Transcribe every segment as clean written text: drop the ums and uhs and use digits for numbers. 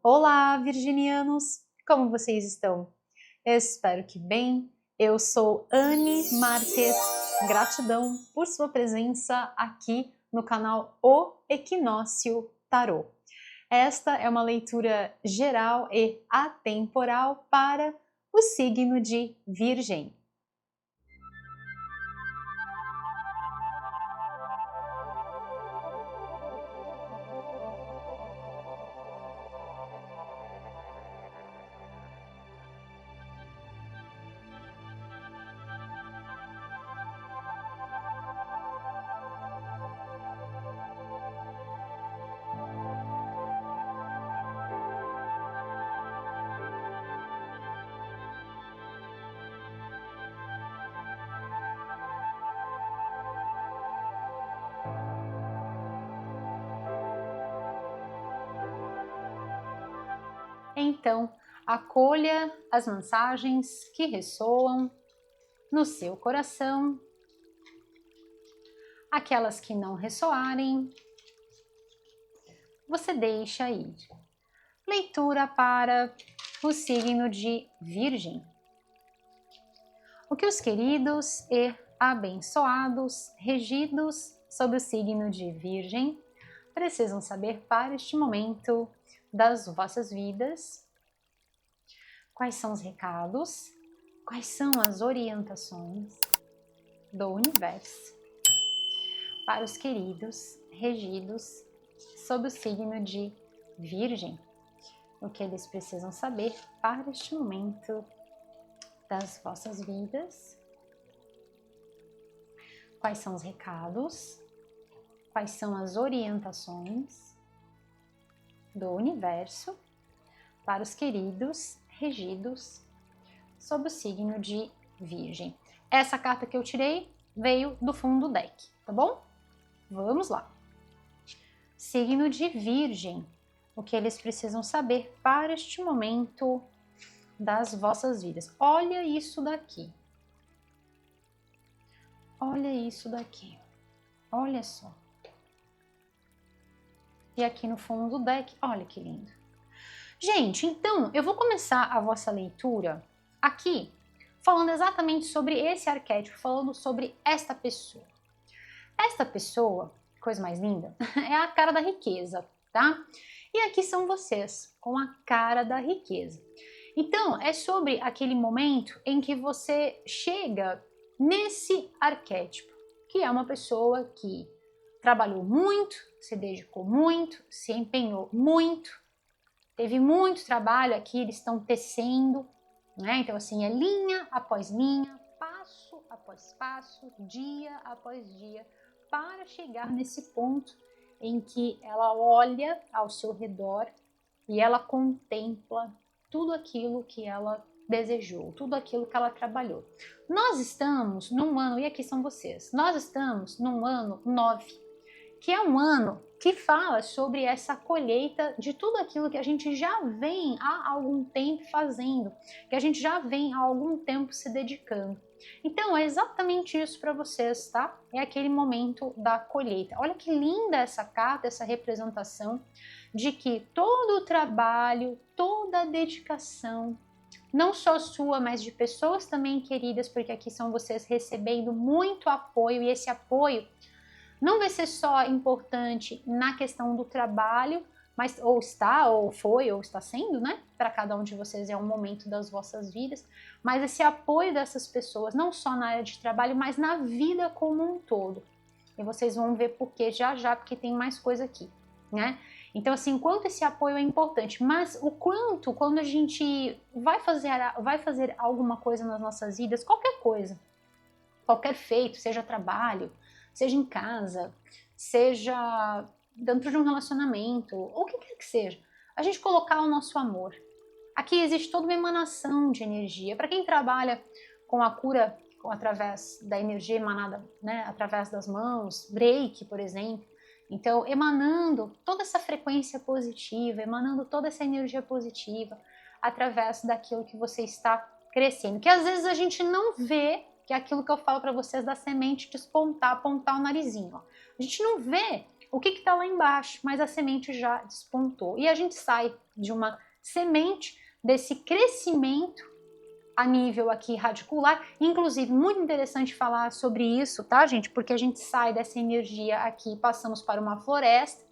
Olá, virginianos! Como vocês estão? Eu espero que bem. Eu sou Anne Marques. Gratidão por sua presença aqui no canal O Equinócio Tarô. Esta é uma leitura geral e atemporal para o signo de Virgem. Então, acolha as mensagens que ressoam no seu coração, aquelas que não ressoarem, você deixa ir. Leitura para o signo de Virgem. O que os queridos e abençoados, regidos sob o signo de Virgem, precisam saber para este momento das vossas vidas? Quais são os recados? Quais são as orientações do universo para os queridos regidos sob o signo de Virgem? O que eles precisam saber para este momento das vossas vidas? Quais são os recados? Quais são as orientações do universo para os queridos regidos sob o signo de Virgem? Essa carta que eu tirei veio do fundo do deck, tá bom? Vamos lá. Signo de Virgem. O que eles precisam saber para este momento das vossas vidas? Olha isso daqui. Olha isso daqui. Olha só. E aqui no fundo do deck, olha que lindo. Gente, então eu vou começar a vossa leitura aqui falando exatamente sobre esse arquétipo, falando sobre esta pessoa. Esta pessoa, coisa mais linda, é a cara da riqueza, tá? E aqui são vocês, com a cara da riqueza. Então, é sobre aquele momento em que você chega nesse arquétipo, que é uma pessoa que trabalhou muito, se dedicou muito, se empenhou muito, teve muito trabalho aqui, eles estão tecendo, né? Então, assim, é linha após linha, passo após passo, dia após dia, para chegar nesse ponto em que ela olha ao seu redor e ela contempla tudo aquilo que ela desejou, tudo aquilo que ela trabalhou. Nós estamos num ano, e aqui são vocês, nós estamos num ano 9, que é um ano que fala sobre essa colheita de tudo aquilo que a gente já vem há algum tempo fazendo, que a gente já vem há algum tempo se dedicando. Então é exatamente isso para vocês, tá? É aquele momento da colheita. Olha que linda essa carta, essa representação de que todo o trabalho, toda a dedicação, não só sua, mas de pessoas também queridas, porque aqui são vocês recebendo muito apoio, e esse apoio não vai ser só importante na questão do trabalho, mas ou está, ou foi, ou está sendo, né? Para cada um de vocês é um momento das vossas vidas, mas esse apoio dessas pessoas, não só na área de trabalho, mas na vida como um todo. E vocês vão ver por quê já já, porque tem mais coisa aqui, né? Então, assim, quanto esse apoio é importante, mas o quanto, quando a gente vai fazer alguma coisa nas nossas vidas, qualquer coisa, qualquer feito, seja trabalho, seja em casa, seja dentro de um relacionamento, ou o que quer que seja, a gente colocar o nosso amor. Aqui existe toda uma emanação de energia. Para quem trabalha com a cura através da energia emanada, né, através das mãos, Reiki, por exemplo, então emanando toda essa frequência positiva, emanando toda essa energia positiva através daquilo que você está crescendo, que às vezes a gente não vê, que é aquilo que eu falo para vocês da semente despontar, apontar o narizinho. Ó. A gente não vê o que está lá embaixo, mas a semente já despontou. E a gente sai de uma semente, desse crescimento a nível aqui radicular, inclusive muito interessante falar sobre isso, tá, gente? Porque a gente sai dessa energia aqui, passamos para uma floresta.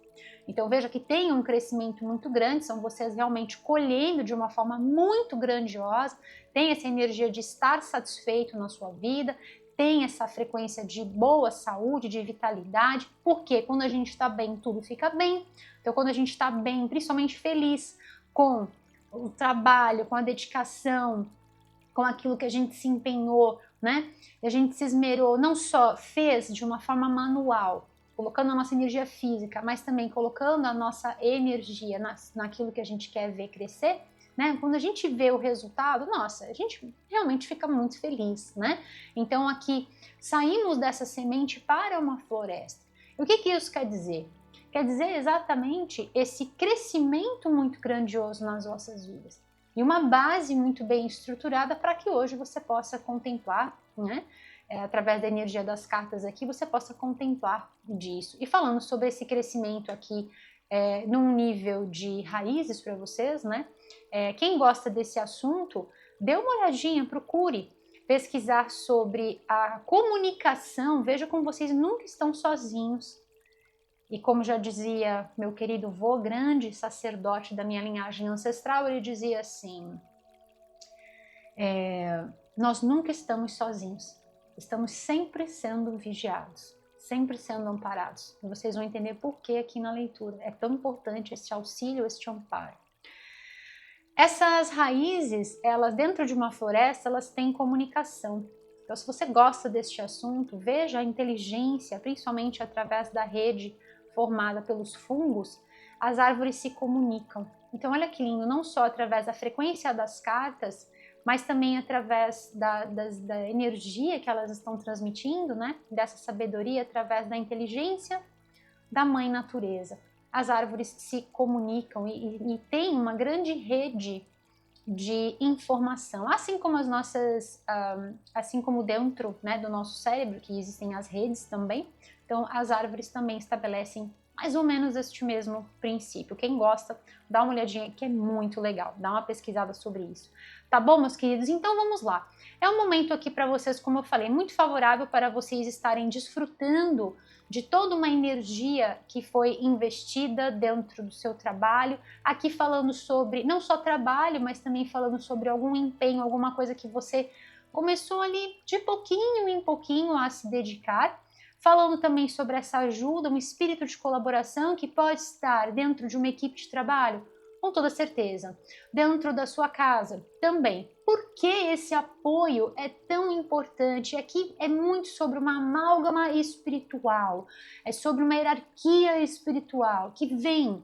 Então veja que tem um crescimento muito grande, são vocês realmente colhendo de uma forma muito grandiosa, tem essa energia de estar satisfeito na sua vida, tem essa frequência de boa saúde, de vitalidade, porque quando a gente está bem, tudo fica bem. Então quando a gente está bem, principalmente feliz com o trabalho, com a dedicação, com aquilo que a gente se empenhou, né? A gente se esmerou, não só fez de uma forma manual, colocando a nossa energia física, mas também colocando a nossa energia naquilo que a gente quer ver crescer, né? Quando a gente vê o resultado, nossa, a gente realmente fica muito feliz, né? Então aqui saímos dessa semente para uma floresta. E o que isso quer dizer? Quer dizer exatamente esse crescimento muito grandioso nas vossas vidas. E uma base muito bem estruturada para que hoje você possa contemplar, né? Através da energia das cartas aqui, você possa contemplar disso. E falando sobre esse crescimento aqui, num nível de raízes para vocês, né? Quem gosta desse assunto, dê uma olhadinha, procure pesquisar sobre a comunicação, veja como vocês nunca estão sozinhos. E como já dizia meu querido vô, grande sacerdote da minha linhagem ancestral, ele dizia assim, nós nunca estamos sozinhos, estamos sempre sendo vigiados, sempre sendo amparados. E vocês vão entender por que aqui na leitura é tão importante este auxílio, este amparo. Essas raízes, elas dentro de uma floresta, elas têm comunicação. Então se você gosta deste assunto, veja a inteligência, principalmente através da rede formada pelos fungos, as árvores se comunicam. Então olha que lindo, não só através da frequência das cartas, mas também através da energia que elas estão transmitindo, né? Dessa sabedoria, através da inteligência da mãe natureza. As árvores se comunicam e tem uma grande rede de informação, assim como as nossas, assim como dentro, né, do nosso cérebro, que existem as redes também, então as árvores também estabelecem mais ou menos este mesmo princípio. Quem gosta, dá uma olhadinha que é muito legal, dá uma pesquisada sobre isso. Tá bom, meus queridos? Então vamos lá. É um momento aqui para vocês, como eu falei, muito favorável para vocês estarem desfrutando de toda uma energia que foi investida dentro do seu trabalho, aqui falando sobre não só trabalho, mas também falando sobre algum empenho, alguma coisa que você começou ali de pouquinho em pouquinho a se dedicar, falando também sobre essa ajuda, um espírito de colaboração que pode estar dentro de uma equipe de trabalho, com toda certeza, dentro da sua casa também. Por que esse apoio é tão importante? Aqui é muito sobre uma amálgama espiritual, é sobre uma hierarquia espiritual que vem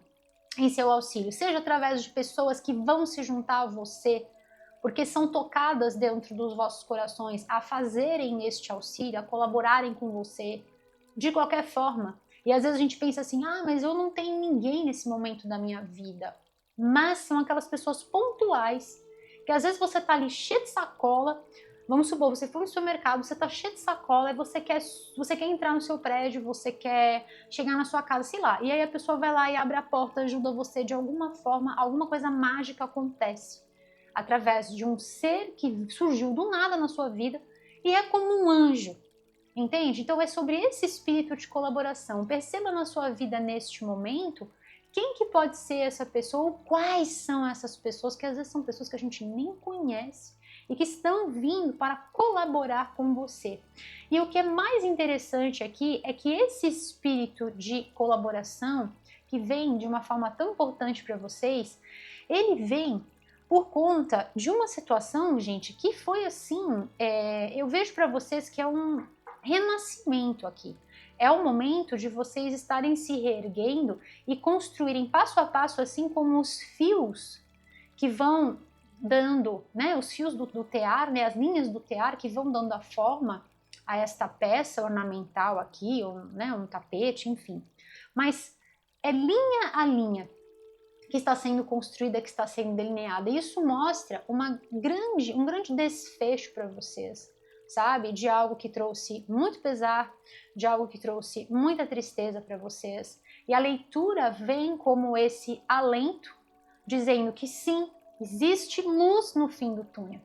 em seu auxílio, seja através de pessoas que vão se juntar a você, porque são tocadas dentro dos vossos corações a fazerem este auxílio, a colaborarem com você, de qualquer forma. E às vezes a gente pensa assim, mas eu não tenho ninguém nesse momento da minha vida. Mas são aquelas pessoas pontuais, que às vezes você tá ali cheio de sacola, vamos supor, você foi no supermercado, você tá cheio de sacola, e você quer entrar no seu prédio, você quer chegar na sua casa, sei lá, e aí a pessoa vai lá e abre a porta, ajuda você de alguma forma, alguma coisa mágica acontece, através de um ser que surgiu do nada na sua vida, e é como um anjo, entende? Então é sobre esse espírito de colaboração. Perceba na sua vida neste momento, quem que pode ser essa pessoa ou quais são essas pessoas, que às vezes são pessoas que a gente nem conhece e que estão vindo para colaborar com você. E o que é mais interessante aqui é que esse espírito de colaboração, que vem de uma forma tão importante para vocês, ele vem por conta de uma situação, gente, que foi assim, eu vejo para vocês que é um renascimento aqui. É o momento de vocês estarem se reerguendo e construírem passo a passo, assim como os fios que vão dando, né, os fios do tear, né, as linhas do tear que vão dando a forma a esta peça ornamental aqui, ou, né, um tapete, enfim. Mas é linha a linha que está sendo construída, que está sendo delineada. E isso mostra um grande desfecho para vocês, sabe? De algo que trouxe muito pesar, de algo que trouxe muita tristeza para vocês. E a leitura vem como esse alento, dizendo que sim, existe luz no fim do túnel.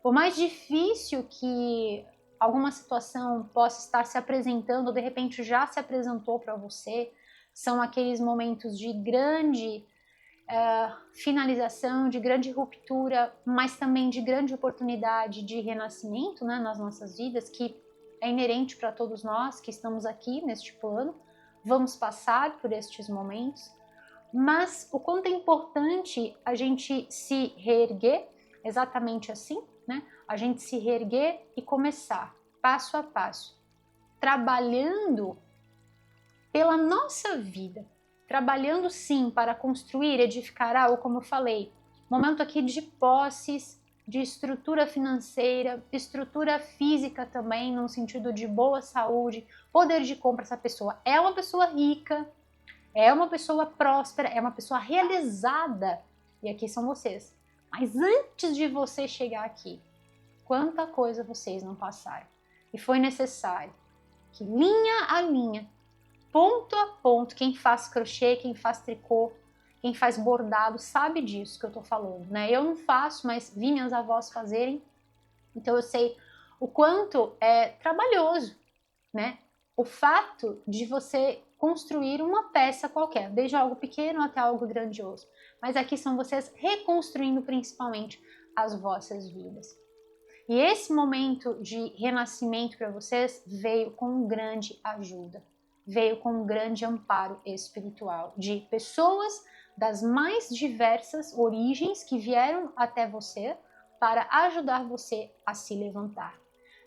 Por mais difícil que alguma situação possa estar se apresentando, ou de repente já se apresentou para você, são aqueles momentos de grande finalização, de grande ruptura, mas também de grande oportunidade de renascimento, né, nas nossas vidas, que é inerente para todos nós que estamos aqui neste plano. Vamos passar por estes momentos, mas o quanto é importante a gente se reerguer, exatamente assim, né? A gente se reerguer e começar, passo a passo, trabalhando pela nossa vida, trabalhando sim para construir, edificar algo, como eu falei, momento aqui de posses, de estrutura financeira, estrutura física também, no sentido de boa saúde, poder de compra. Essa pessoa é uma pessoa rica, é uma pessoa próspera, é uma pessoa realizada, e aqui são vocês. Mas antes de você chegar aqui, quanta coisa vocês não passaram. E foi necessário que linha a linha, ponto a ponto, quem faz crochê, quem faz tricô, quem faz bordado, sabe disso que eu tô falando, né? Eu não faço, mas vi minhas avós fazerem, então eu sei o quanto é trabalhoso, né? O fato de você construir uma peça qualquer, desde algo pequeno até algo grandioso. Mas aqui são vocês reconstruindo principalmente as vossas vidas. E esse momento de renascimento para vocês veio com grande ajuda, veio com um grande amparo espiritual de pessoas das mais diversas origens que vieram até você para ajudar você a se levantar.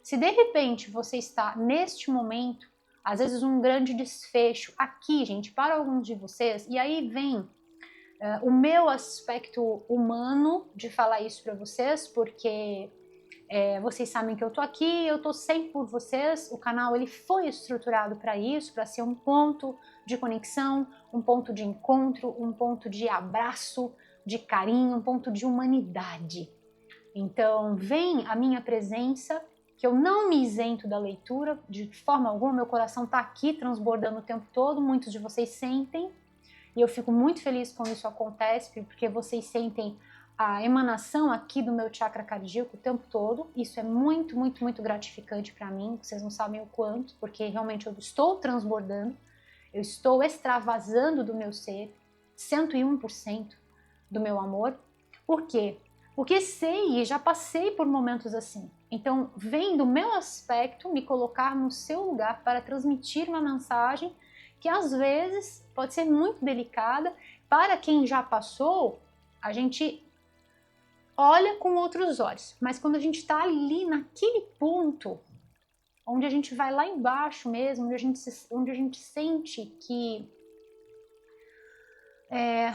Se de repente você está neste momento, às vezes um grande desfecho aqui, gente, para alguns de vocês, e aí vem o meu aspecto humano de falar isso para vocês, porque vocês sabem que eu tô aqui, eu tô sempre por vocês. O canal ele foi estruturado para isso, para ser um ponto de conexão, um ponto de encontro, um ponto de abraço, de carinho, um ponto de humanidade. Então vem a minha presença, que eu não me isento da leitura de forma alguma. Meu coração tá aqui transbordando o tempo todo. Muitos de vocês sentem e eu fico muito feliz quando isso acontece, porque vocês sentem a emanação aqui do meu chakra cardíaco o tempo todo. Isso é muito, muito, muito gratificante para mim. Vocês não sabem o quanto, porque realmente eu estou transbordando, eu estou extravasando do meu ser 101% do meu amor. Por quê? Porque sei e já passei por momentos assim. Então, vem do meu aspecto me colocar no seu lugar para transmitir uma mensagem que às vezes pode ser muito delicada. Para quem já passou, a gente olha com outros olhos, mas quando a gente está ali naquele ponto, onde a gente vai lá embaixo mesmo, onde a gente sente que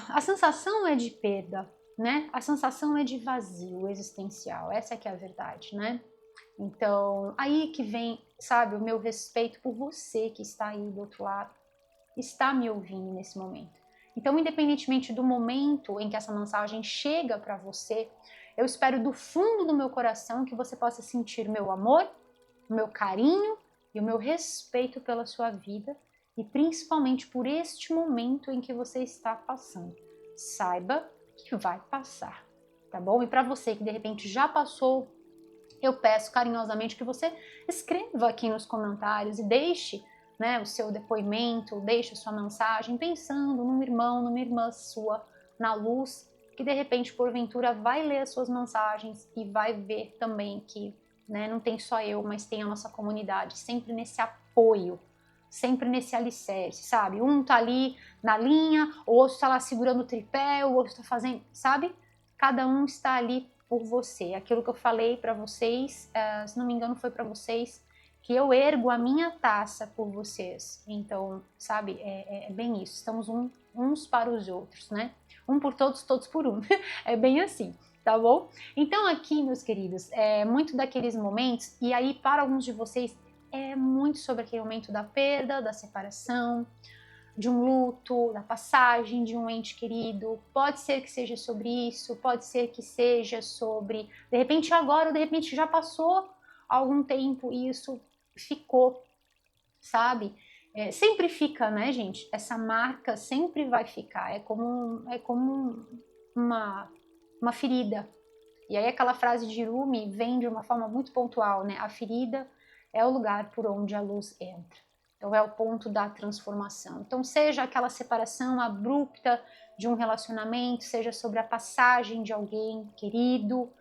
a sensação é de perda, né? A sensação é de vazio existencial, essa é que é a verdade, né? Então, aí que vem, sabe, o meu respeito por você que está aí do outro lado, está me ouvindo nesse momento. Então, independentemente do momento em que essa mensagem chega para você, eu espero do fundo do meu coração que você possa sentir meu amor, o meu carinho e o meu respeito pela sua vida e principalmente por este momento em que você está passando. Saiba que vai passar, tá bom? E para você que de repente já passou, eu peço carinhosamente que você escreva aqui nos comentários e deixe, né, o seu depoimento, deixe a sua mensagem pensando num irmão, numa irmã sua, na luz, que de repente, porventura, vai ler as suas mensagens e vai ver também que, né, não tem só eu, mas tem a nossa comunidade, sempre nesse apoio, sempre nesse alicerce, sabe? Um tá ali na linha, o outro tá lá segurando o tripé, o outro tá fazendo, sabe? Cada um está ali por você. Aquilo que eu falei para vocês, se não me engano, foi para vocês, que eu ergo a minha taça por vocês. Então, sabe, é bem isso. Estamos uns para os outros, né? Um por todos, todos por um. É bem assim, tá bom? Então aqui, meus queridos, muito daqueles momentos, e aí para alguns de vocês, é muito sobre aquele momento da perda, da separação, de um luto, da passagem de um ente querido. Pode ser que seja sobre isso, pode ser que seja sobre, de repente agora, ou de repente já passou algum tempo e isso ficou, sabe? sempre fica, né, gente? Essa marca sempre vai ficar. É como uma ferida. E aí aquela frase de Rumi vem de uma forma muito pontual, né? A ferida é o lugar por onde a luz entra. Então é o ponto da transformação. Então seja aquela separação abrupta de um relacionamento, seja sobre a passagem de alguém querido,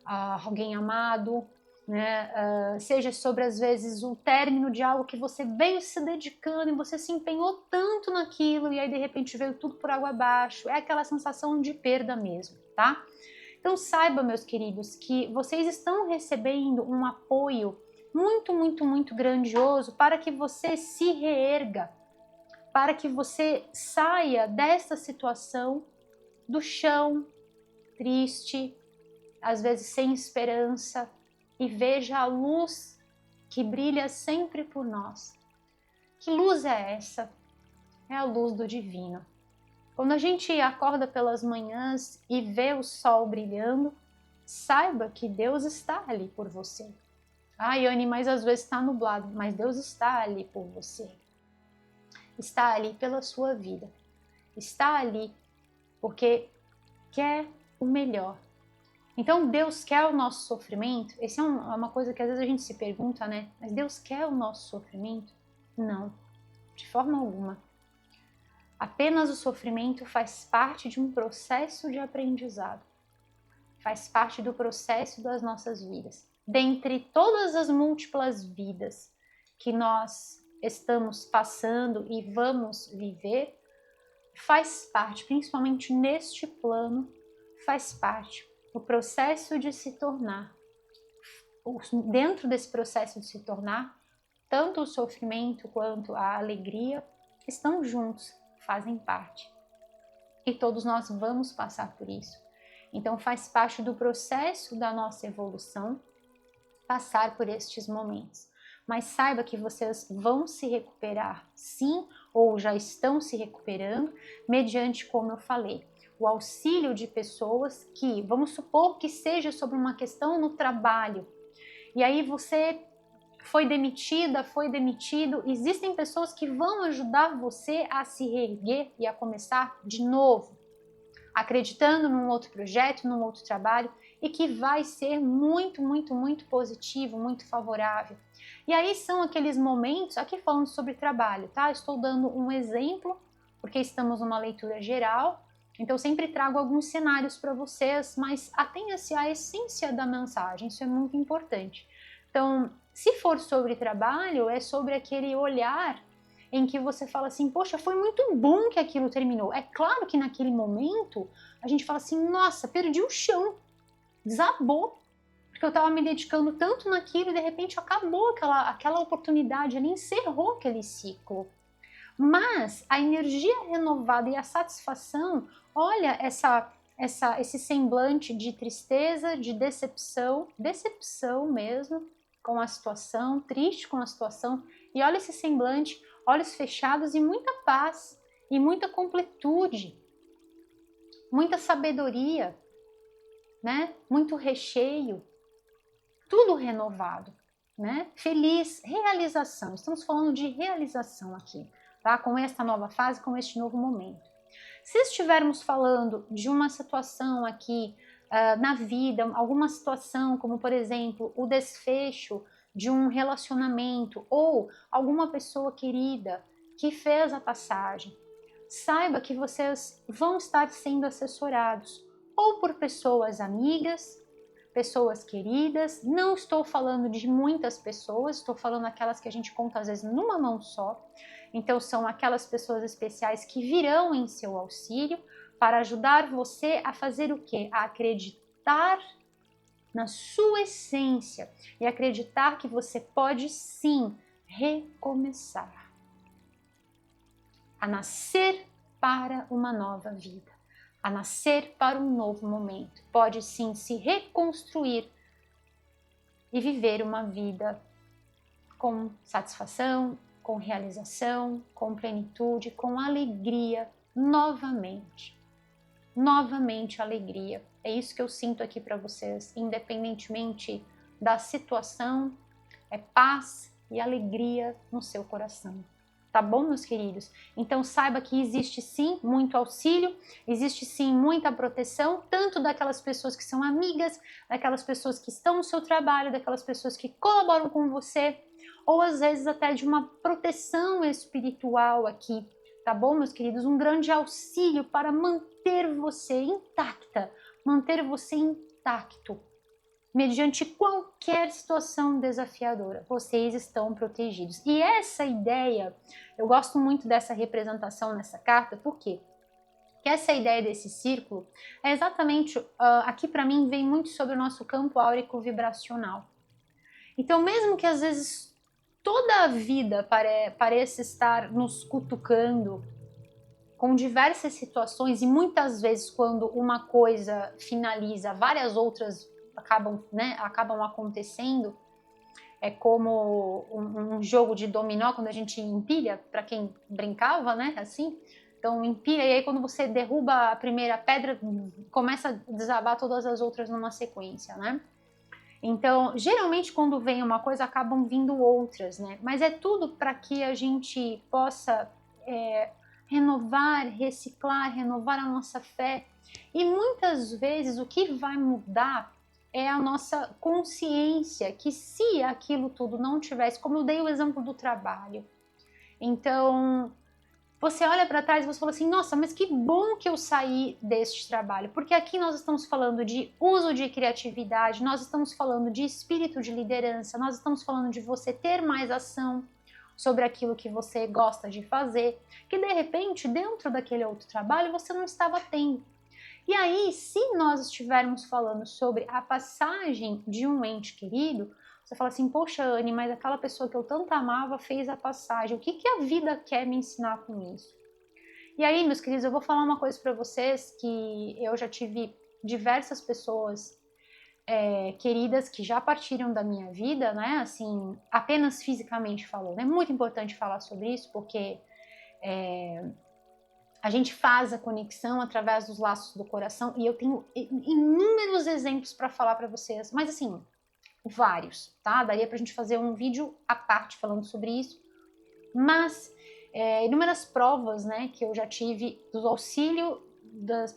alguém amado, né? Seja sobre às vezes o término de algo que você veio se dedicando e você se empenhou tanto naquilo e aí de repente veio tudo por água abaixo. É aquela sensação de perda mesmo, tá? Então saiba, meus queridos, que vocês estão recebendo um apoio muito, muito, muito grandioso para que você se reerga, para que você saia dessa situação do chão, triste, às vezes sem esperança, e veja a luz que brilha sempre por nós. Que luz é essa? É a luz do divino. Quando a gente acorda pelas manhãs e vê o sol brilhando, saiba que Deus está ali por você. Ai, Anne, mas às vezes está nublado, mas Deus está ali por você. Está ali pela sua vida. Está ali porque quer o melhor. Então Deus quer o nosso sofrimento? Essa é uma coisa que às vezes a gente se pergunta, né? Mas Deus quer o nosso sofrimento? Não, de forma alguma. Apenas o sofrimento faz parte de um processo de aprendizado. Faz parte do processo das nossas vidas. Dentre todas as múltiplas vidas que nós estamos passando e vamos viver, faz parte, principalmente neste plano, faz parte o processo de se tornar. Dentro desse processo de se tornar, tanto o sofrimento quanto a alegria estão juntos, fazem parte. E todos nós vamos passar por isso. Então faz parte do processo da nossa evolução passar por estes momentos. Mas saiba que vocês vão se recuperar, sim, ou já estão se recuperando, mediante, como eu falei, o auxílio de pessoas que, vamos supor que seja sobre uma questão no trabalho, e aí você foi demitida, foi demitido, existem pessoas que vão ajudar você a se reerguer e a começar de novo, acreditando num outro projeto, num outro trabalho, e que vai ser muito, muito, muito positivo, muito favorável. E aí são aqueles momentos, aqui falando sobre trabalho, tá? Estou dando um exemplo, porque estamos numa leitura geral, então sempre trago alguns cenários para vocês, mas atenha-se à essência da mensagem, isso é muito importante. Então, se for sobre trabalho, é sobre aquele olhar em que você fala assim, poxa, foi muito bom que aquilo terminou. É claro que naquele momento a gente fala assim, nossa, perdi o chão, desabou, porque eu estava me dedicando tanto naquilo e de repente acabou aquela oportunidade, ele encerrou aquele ciclo. Mas a energia renovada e a satisfação, olha esse semblante de tristeza, de decepção mesmo com a situação, triste com a situação, e olha esse semblante, olhos fechados e muita paz, e muita completude, muita sabedoria, né? Muito recheio, tudo renovado, né? Feliz, realização. Estamos falando de realização aqui, tá? Com esta nova fase, com este novo momento. Se estivermos falando de uma situação aqui na vida, alguma situação como, por exemplo, o desfecho de um relacionamento ou alguma pessoa querida que fez a passagem, saiba que vocês vão estar sendo assessorados ou por pessoas amigas, pessoas queridas. Não estou falando de muitas pessoas, estou falando aquelas que a gente conta às vezes numa mão só. Então são aquelas pessoas especiais que virão em seu auxílio para ajudar você a fazer o quê? A acreditar na sua essência e acreditar que você pode sim recomeçar, a nascer para uma nova vida, a nascer para um novo momento. Pode sim se reconstruir e viver uma vida com satisfação, com realização, com plenitude, com alegria novamente. Novamente alegria. É isso que eu sinto aqui para vocês, independentemente da situação, é paz e alegria no seu coração. Tá bom, meus queridos? Então saiba que existe sim muito auxílio, existe sim muita proteção, tanto daquelas pessoas que são amigas, daquelas pessoas que estão no seu trabalho, daquelas pessoas que colaboram com você, ou às vezes até de uma proteção espiritual aqui, tá bom, meus queridos? Um grande auxílio para manter você intacta, manter você intacto. Mediante qualquer situação desafiadora, vocês estão protegidos. E essa ideia, eu gosto muito dessa representação nessa carta, por quê? Porque essa ideia desse círculo é exatamente, aqui para mim, vem muito sobre o nosso campo áurico vibracional. Então, mesmo que às vezes toda a vida pareça estar nos cutucando com diversas situações, e muitas vezes quando uma coisa finaliza, várias outras acabam acontecendo. É como um jogo de dominó, quando a gente empilha, para quem brincava, né, assim. Então empilha, e aí quando você derruba a primeira pedra, começa a desabar todas as outras numa sequência, né. Então, geralmente quando vem uma coisa, acabam vindo outras, né, mas é tudo para que a gente possa renovar, reciclar, renovar a nossa fé. E muitas vezes o que vai mudar é a nossa consciência, que se aquilo tudo não tivesse, como eu dei o exemplo do trabalho, então você olha para trás e você fala assim, nossa, mas que bom que eu saí deste trabalho, porque aqui nós estamos falando de uso de criatividade, nós estamos falando de espírito de liderança, nós estamos falando de você ter mais ação sobre aquilo que você gosta de fazer, que de repente dentro daquele outro trabalho você não estava tendo. E aí, se nós estivermos falando sobre a passagem de um ente querido, você fala assim, poxa, Anne, mas aquela pessoa que eu tanto amava fez a passagem, o que a vida quer me ensinar com isso? E aí, meus queridos, eu vou falar uma coisa para vocês, que eu já tive diversas pessoas queridas que já partiram da minha vida, né, assim, apenas fisicamente falando. É muito importante falar sobre isso, porque a gente faz a conexão através dos laços do coração, e eu tenho inúmeros exemplos para falar para vocês, mas assim, vários, tá? Daria pra gente fazer um vídeo à parte falando sobre isso, mas inúmeras provas, né, que eu já tive do auxílio,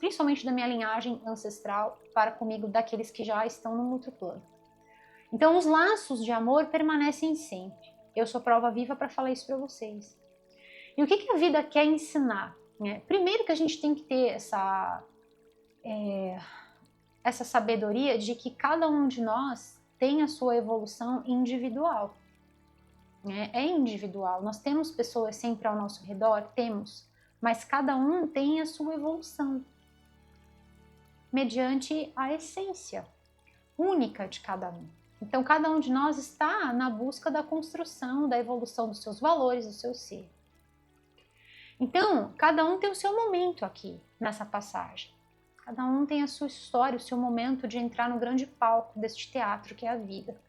principalmente da minha linhagem ancestral, para comigo, daqueles que já estão no outro plano. Então, os laços de amor permanecem sempre. Eu sou prova viva para falar isso para vocês. E o que a vida quer ensinar? Primeiro que a gente tem que ter essa sabedoria de que cada um de nós tem a sua evolução individual. É individual. Nós temos pessoas sempre ao nosso redor? Temos. Mas cada um tem a sua evolução mediante a essência única de cada um. Então, cada um de nós está na busca da construção, da evolução dos seus valores, do seu ser. Então, cada um tem o seu momento aqui, nessa passagem. Cada um tem a sua história, o seu momento de entrar no grande palco deste teatro que é a vida.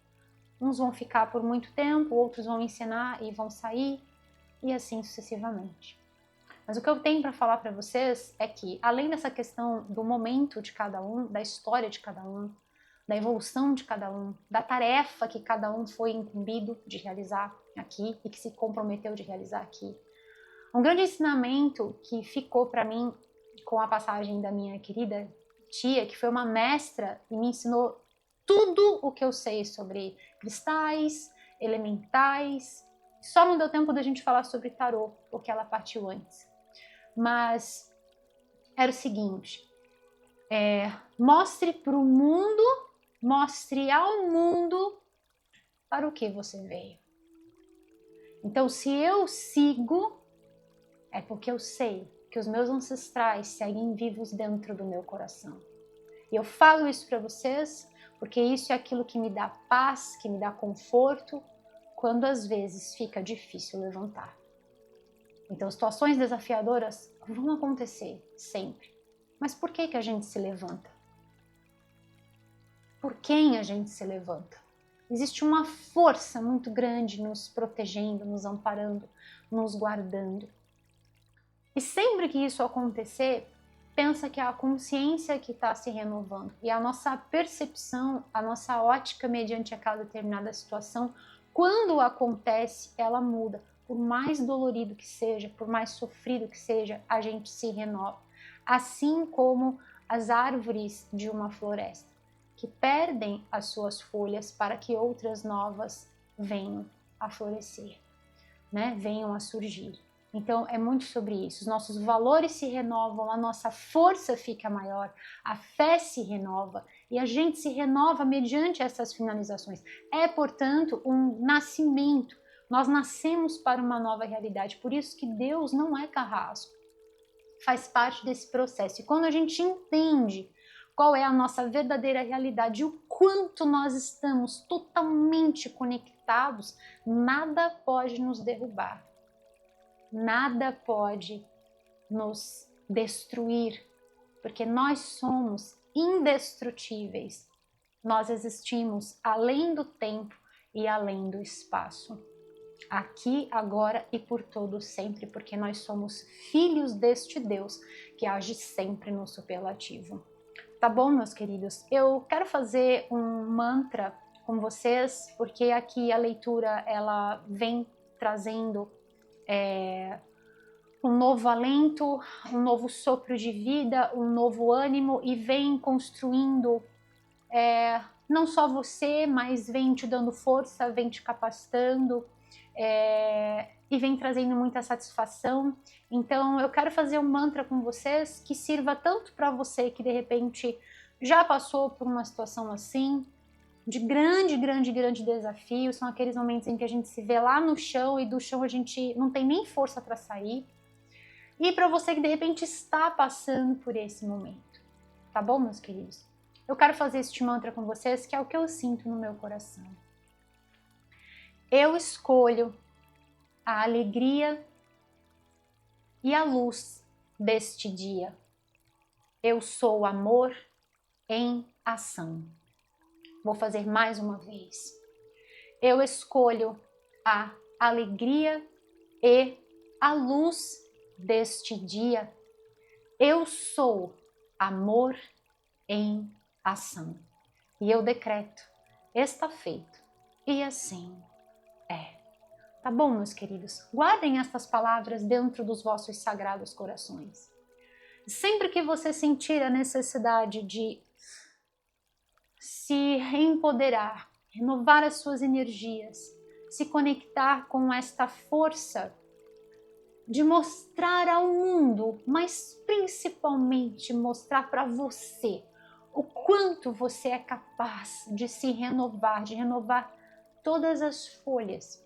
Uns vão ficar por muito tempo, outros vão ensinar e vão sair, e assim sucessivamente. Mas o que eu tenho para falar para vocês é que, além dessa questão do momento de cada um, da história de cada um, da evolução de cada um, da tarefa que cada um foi incumbido de realizar aqui e que se comprometeu de realizar aqui, um grande ensinamento que ficou para mim com a passagem da minha querida tia, que foi uma mestra e me ensinou tudo o que eu sei sobre cristais, elementais. Só não deu tempo da gente falar sobre tarô, porque ela partiu antes. Mas era o seguinte, mostre para o mundo, mostre ao mundo para o que você veio. Então, se eu sigo, é porque eu sei que os meus ancestrais seguem vivos dentro do meu coração. E eu falo isso para vocês porque isso é aquilo que me dá paz, que me dá conforto, quando às vezes fica difícil levantar. Então, situações desafiadoras vão acontecer sempre. Mas por que a gente se levanta? Por quem a gente se levanta? Existe uma força muito grande nos protegendo, nos amparando, nos guardando. E sempre que isso acontecer, pensa que é a consciência que está se renovando e a nossa percepção, a nossa ótica mediante aquela determinada situação, quando acontece, ela muda. por mais dolorido que seja, por mais sofrido que seja, a gente se renova. Assim como as árvores de uma floresta, que perdem as suas folhas para que outras novas venham a florescer, né? Venham a surgir. Então é muito sobre isso. Os nossos valores se renovam, a nossa força fica maior, a fé se renova e a gente se renova mediante essas finalizações. É, portanto, um nascimento. Nós nascemos para uma nova realidade. Por isso que Deus não é carrasco. Faz parte desse processo. E quando a gente entende qual é a nossa verdadeira realidade e o quanto nós estamos totalmente conectados, nada pode nos derrubar. Nada pode nos destruir, porque nós somos indestrutíveis. Nós existimos além do tempo e além do espaço. Aqui, agora e por todo sempre, porque nós somos filhos deste Deus que age sempre no superlativo. Tá bom, meus queridos? Eu quero fazer um mantra com vocês, porque aqui a leitura ela vem trazendo um novo alento, um novo sopro de vida, um novo ânimo e vem construindo não só você, mas vem te dando força, vem te capacitando e vem trazendo muita satisfação. Então eu quero fazer um mantra com vocês que sirva tanto para você que de repente já passou por uma situação assim, de grande desafio, são aqueles momentos em que a gente se vê lá no chão e do chão a gente não tem nem força para sair. E para você que de repente está passando por esse momento, tá bom, meus queridos? Eu quero fazer este mantra com vocês, que é o que eu sinto no meu coração. Eu escolho a alegria e a luz deste dia. Eu sou amor em ação. Vou fazer mais uma vez. Eu escolho a alegria e a luz deste dia. Eu sou amor em ação. E eu decreto, está feito. E assim é. Tá bom, meus queridos? Guardem estas palavras dentro dos vossos sagrados corações. Sempre que você sentir a necessidade de se empoderar, renovar as suas energias, se conectar com esta força de mostrar ao mundo, mas principalmente mostrar para você o quanto você é capaz de se renovar, de renovar todas as folhas.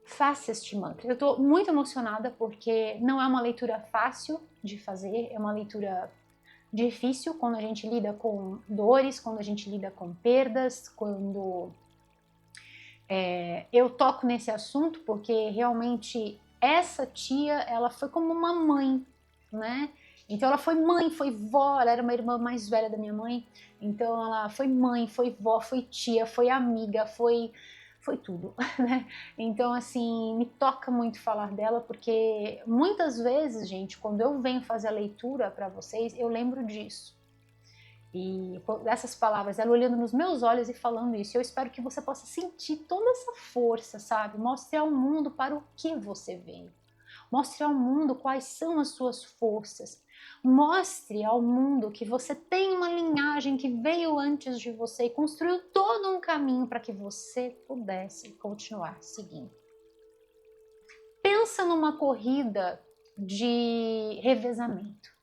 Faça este mantra. Eu estou muito emocionada porque não é uma leitura fácil de fazer, é uma leitura difícil quando a gente lida com dores, quando a gente lida com perdas, quando eu toco nesse assunto, porque realmente essa tia, ela foi como uma mãe, né? Então ela foi mãe, foi vó, ela era uma irmã mais velha da minha mãe, então ela foi mãe, foi vó, foi tia, foi amiga, foi tudo, né? Então assim, me toca muito falar dela, porque muitas vezes, gente, quando eu venho fazer a leitura para vocês, eu lembro disso. E essas palavras, ela olhando nos meus olhos e falando isso, eu espero que você possa sentir toda essa força, sabe? Mostre ao mundo para o que você veio. Mostre ao mundo quais são as suas forças. Mostre ao mundo que você tem uma linhagem que veio antes de você e construiu todo um caminho para que você pudesse continuar seguindo. Pensa numa corrida de revezamento.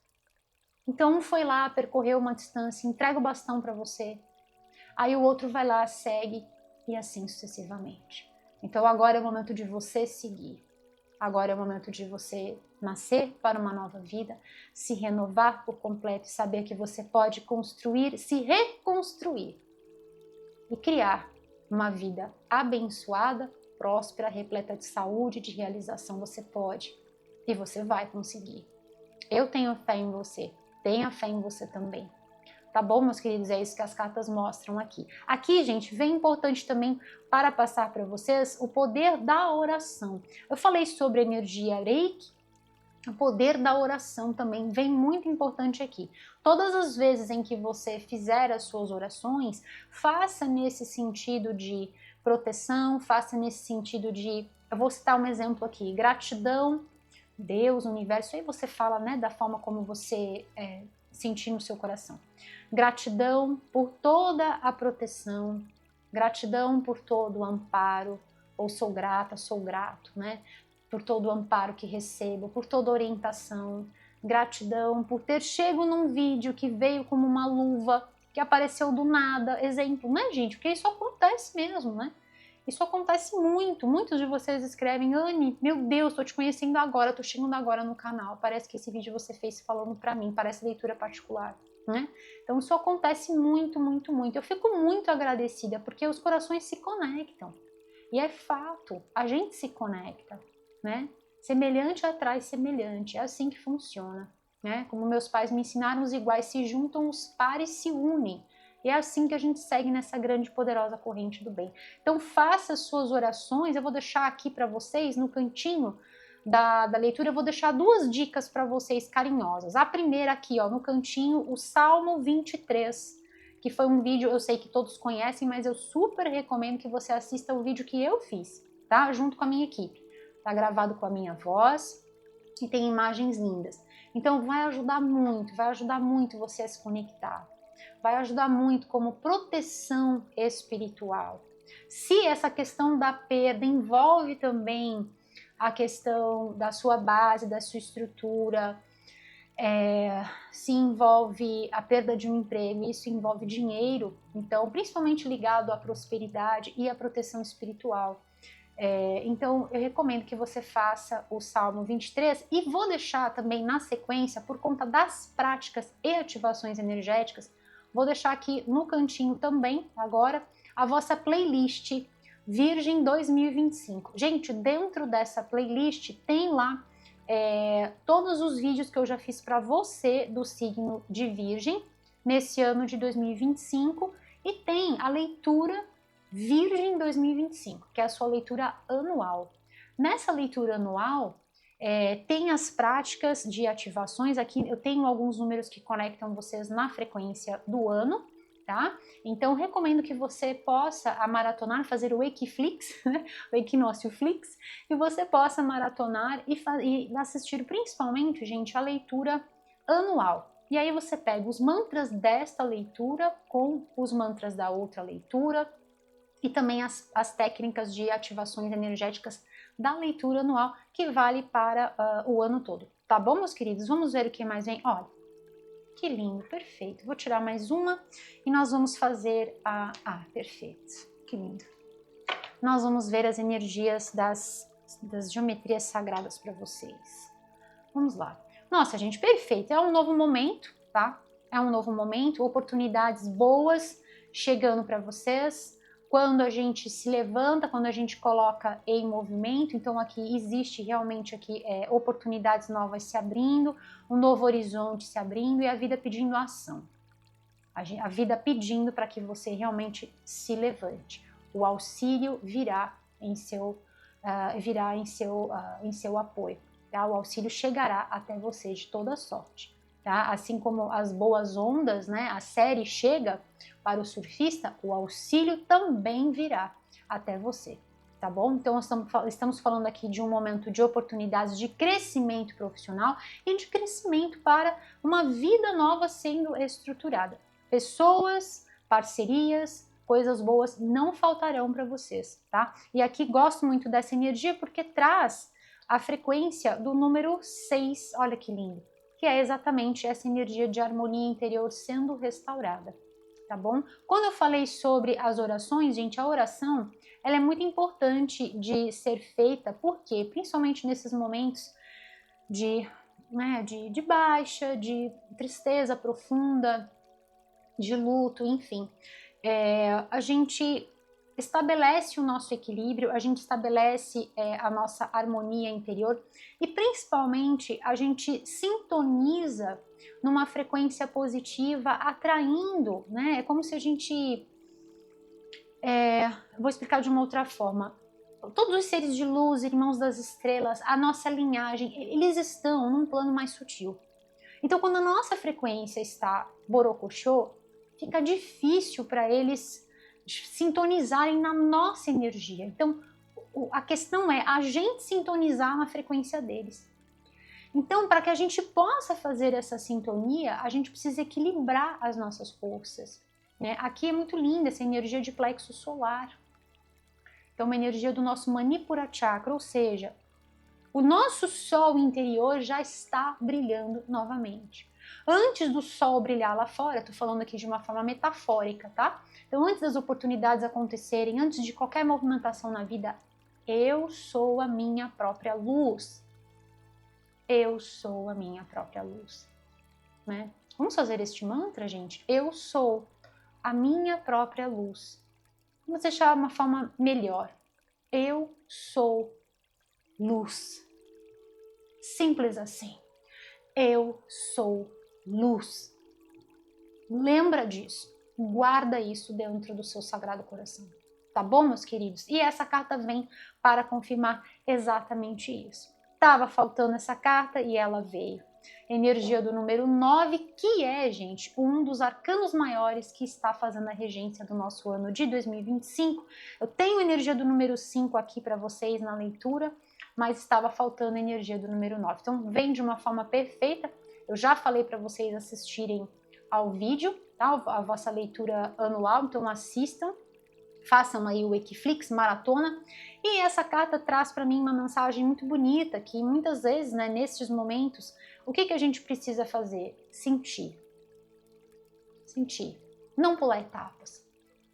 Então um foi lá, percorreu uma distância, entrega o bastão para você, aí o outro vai lá, segue e assim sucessivamente. Então agora é o momento de você seguir, agora é o momento de você nascer para uma nova vida, se renovar por completo e saber que você pode construir, se reconstruir e criar uma vida abençoada, próspera, repleta de saúde, de realização. Você pode e você vai conseguir. Eu tenho fé em você. Tenha fé em você também. Tá bom, meus queridos? É isso que as cartas mostram aqui. Aqui, gente, vem importante também para passar para vocês o poder da oração. Eu falei sobre energia Reiki, o poder da oração também vem muito importante aqui. Todas as vezes em que você fizer as suas orações, faça nesse sentido de proteção, faça nesse sentido de, eu vou citar um exemplo aqui, gratidão, Deus, universo, aí você fala, né, da forma como você sentir no seu coração. Gratidão por toda a proteção, gratidão por todo o amparo, ou sou grata, sou grato, né, por todo o amparo que recebo, por toda a orientação, gratidão por ter chego num vídeo que veio como uma luva, que apareceu do nada, exemplo, né, gente, porque isso acontece mesmo, né? Isso acontece muito, muitos de vocês escrevem, Anne, meu Deus, tô te conhecendo agora, tô chegando agora no canal, parece que esse vídeo você fez falando pra mim, parece leitura particular, né? Então isso acontece muito, muito, muito. Eu fico muito agradecida, porque os corações se conectam, e é fato, a gente se conecta, né? Semelhante atrai semelhante, é assim que funciona, né? Como meus pais me ensinaram, os iguais se juntam, os pares se unem. E é assim que a gente segue nessa grande e poderosa corrente do bem. Então faça as suas orações, eu vou deixar aqui para vocês, no cantinho da leitura, eu vou deixar 2 dicas para vocês carinhosas. A primeira aqui, ó, no cantinho, o Salmo 23, que foi um vídeo, eu sei que todos conhecem, mas eu super recomendo que você assista o vídeo que eu fiz, tá? Junto com a minha equipe. Tá gravado com a minha voz e tem imagens lindas. Então vai ajudar muito você a se conectar. Vai ajudar muito como proteção espiritual. Se essa questão da perda envolve também a questão da sua base, da sua estrutura, se envolve a perda de um emprego, isso envolve dinheiro, então principalmente ligado à prosperidade e à proteção espiritual. Então eu recomendo que você faça o Salmo 23 e vou deixar também na sequência, por conta das práticas e ativações energéticas, vou deixar aqui no cantinho também, agora, a vossa playlist Virgem 2025. Gente, dentro dessa playlist tem lá todos os vídeos que eu já fiz para você do signo de Virgem nesse ano de 2025 e tem a leitura Virgem 2025, que é a sua leitura anual. Nessa leitura anual, tem as práticas de ativações. Aqui eu tenho alguns números que conectam vocês na frequência do ano, tá? Então recomendo que você possa maratonar, fazer o Equiflix, né? O Equinócio Flix, e você possa maratonar e assistir principalmente, gente, a leitura anual. E aí você pega os mantras desta leitura com os mantras da outra leitura, e também as técnicas de ativações energéticas da leitura anual, que vale para o ano todo. Tá bom, meus queridos? Vamos ver o que mais vem. Olha, que lindo, perfeito. Vou tirar mais uma e nós vamos fazer perfeito, que lindo. Nós vamos ver as energias das geometrias sagradas para vocês. Vamos lá. Nossa, gente, perfeito. É um novo momento, tá? É um novo momento, oportunidades boas chegando para vocês. Quando a gente se levanta, quando a gente coloca em movimento, então aqui existe realmente aqui oportunidades novas se abrindo, um novo horizonte se abrindo e a vida pedindo ação. A vida pedindo para que você realmente se levante. O auxílio virá em seu apoio, tá? O auxílio chegará até você de toda sorte. Tá? Assim como as boas ondas, né? A série chega para o surfista, o auxílio também virá até você, tá bom? Então estamos falando aqui de um momento de oportunidades de crescimento profissional e de crescimento para uma vida nova sendo estruturada. Pessoas, parcerias, coisas boas não faltarão para vocês, tá? E aqui gosto muito dessa energia porque traz a frequência do número 6, olha que lindo, que é exatamente essa energia de harmonia interior sendo restaurada, tá bom? Quando eu falei sobre as orações, gente, a oração, ela é muito importante de ser feita, porque principalmente nesses momentos de baixa, de tristeza profunda, de luto, enfim, a gente estabelece o nosso equilíbrio, a gente estabelece a nossa harmonia interior e principalmente a gente sintoniza numa frequência positiva, atraindo, né? É como se a gente... vou explicar de uma outra forma. Todos os seres de luz, irmãos das estrelas, a nossa linhagem, eles estão num plano mais sutil. Então, quando a nossa frequência está borocochô, fica difícil para eles sintonizarem na nossa energia. Então, a questão é a gente sintonizar na frequência deles. Então, para que a gente possa fazer essa sintonia, a gente precisa equilibrar as nossas forças, né? Aqui é muito linda essa energia de plexo solar. Então, uma energia do nosso Manipura Chakra, ou seja, o nosso sol interior já está brilhando novamente. Antes do sol brilhar lá fora, estou falando aqui de uma forma metafórica, tá? Então, antes das oportunidades acontecerem, antes de qualquer movimentação na vida, eu sou a minha própria luz. Eu sou a minha própria luz, né? Vamos fazer este mantra, gente? Eu sou a minha própria luz. Vamos deixar uma forma melhor. Eu sou luz. Simples assim. Eu sou luz. Lembra disso. Guarda isso dentro do seu sagrado coração. Tá bom, meus queridos? E essa carta vem para confirmar exatamente isso. Tava faltando essa carta e ela veio. Energia do número 9, que é, gente, um dos arcanos maiores que está fazendo a regência do nosso ano de 2025. Eu tenho energia do número 5 aqui para vocês na leitura, mas estava faltando a energia do número 9. Então, vem de uma forma perfeita. Eu já falei para vocês assistirem ao vídeo, tá? A vossa leitura anual, então assistam. Façam aí o Equiflix, maratona. E essa carta traz para mim uma mensagem muito bonita, que muitas vezes, né, nesses momentos, o que a gente precisa fazer? Sentir. Sentir. Não pular etapas,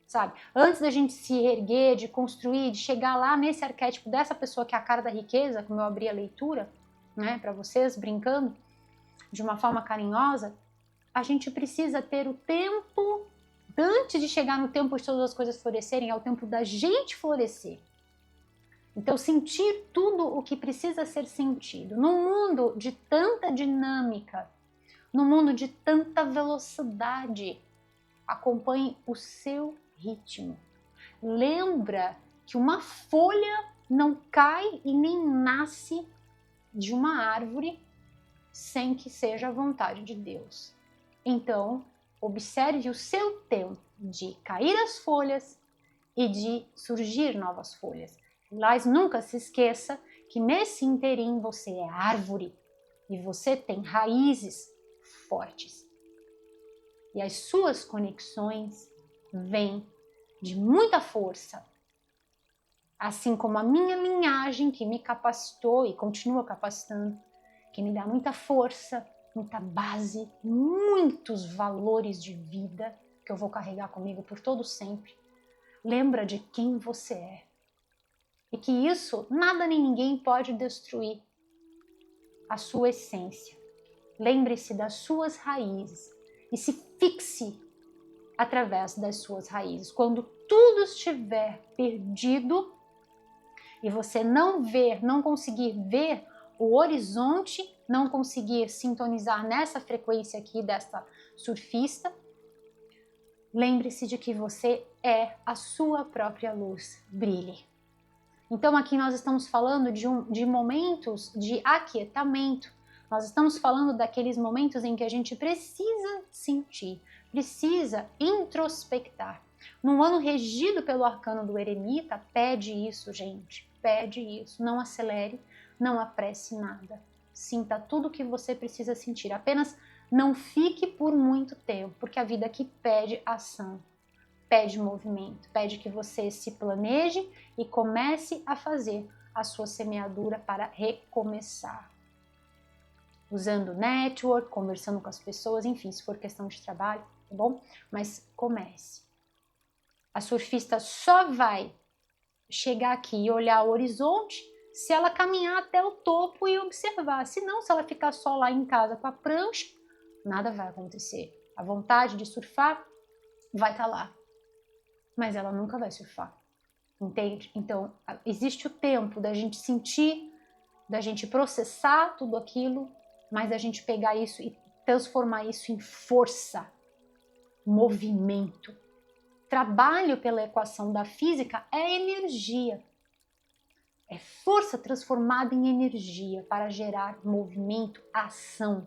sabe? Antes da gente se erguer, de construir, de chegar lá nesse arquétipo dessa pessoa que é a cara da riqueza, como eu abri a leitura, né, para vocês, brincando, de uma forma carinhosa, a gente precisa ter o tempo. Antes de chegar no tempo de todas as coisas florescerem, é o tempo da gente florescer. Então, sentir tudo o que precisa ser sentido. Num mundo de tanta dinâmica, num mundo de tanta velocidade, acompanhe o seu ritmo. Lembra que uma folha não cai e nem nasce de uma árvore sem que seja a vontade de Deus. Então, observe o seu tempo de cair as folhas e de surgir novas folhas. Mas nunca se esqueça que nesse interim você é árvore e você tem raízes fortes. E as suas conexões vêm de muita força. Assim como a minha linhagem que me capacitou e continua capacitando, que me dá muita força, muita base, muitos valores de vida que eu vou carregar comigo por todo sempre. Lembra de quem você é. E que isso, nada nem ninguém pode destruir a sua essência. Lembre-se das suas raízes e se fixe através das suas raízes. Quando tudo estiver perdido e você não conseguir ver o horizonte, não conseguir sintonizar nessa frequência aqui desta surfista, lembre-se de que você é a sua própria luz. Brilhe. Então aqui nós estamos falando de momentos de aquietamento. Nós estamos falando daqueles momentos em que a gente precisa sentir, precisa introspectar. Num ano regido pelo arcano do eremita, pede isso, gente. Pede isso. Não acelere, não apresse nada. Sinta tudo o que você precisa sentir. Apenas não fique por muito tempo, porque a vida aqui pede ação, pede movimento, pede que você se planeje e comece a fazer a sua semeadura para recomeçar. Usando network, conversando com as pessoas, enfim, se for questão de trabalho, tá bom? Mas comece. A surfista só vai chegar aqui e olhar o horizonte se ela caminhar até o topo e observar. Se não, se ela ficar só lá em casa com a prancha, nada vai acontecer. A vontade de surfar vai estar lá, mas ela nunca vai surfar, entende? Então, existe o tempo da gente sentir, da gente processar tudo aquilo, mas da gente pegar isso e transformar isso em força, movimento. Trabalho pela equação da física é energia. É força transformada em energia para gerar movimento, ação.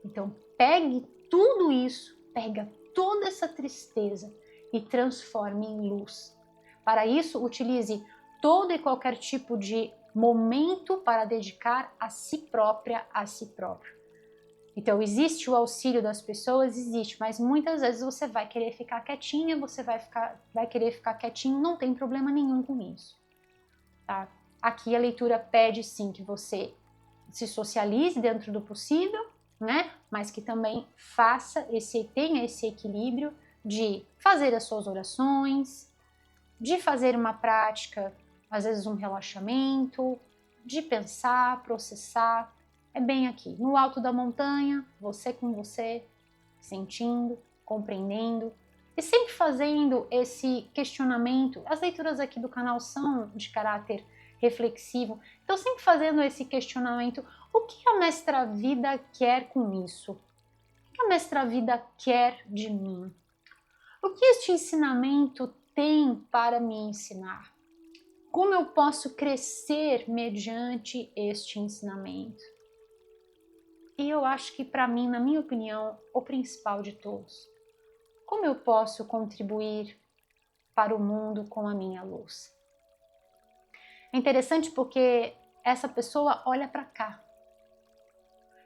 Então, pegue tudo isso, pega toda essa tristeza e transforme em luz. Para isso, utilize todo e qualquer tipo de momento para dedicar a si própria, a si próprio. Então, existe o auxílio das pessoas? Existe, mas muitas vezes você vai querer ficar quietinha, você vai querer ficar quietinho, não tem problema nenhum com isso. Tá? Aqui a leitura pede sim que você se socialize dentro do possível, né? Mas que também tenha esse equilíbrio de fazer as suas orações, de fazer uma prática, às vezes um relaxamento, de pensar, processar. É bem aqui, no alto da montanha, você com você, sentindo, compreendendo e sempre fazendo esse questionamento. As leituras aqui do canal são de caráter reflexivo, então sempre fazendo esse questionamento: o que a mestra vida quer com isso? O que a mestra vida quer de mim? O que este ensinamento tem para me ensinar? Como eu posso crescer mediante este ensinamento? E eu acho que para mim, na minha opinião, o principal de todos, como eu posso contribuir para o mundo com a minha luz? É interessante porque essa pessoa olha para cá.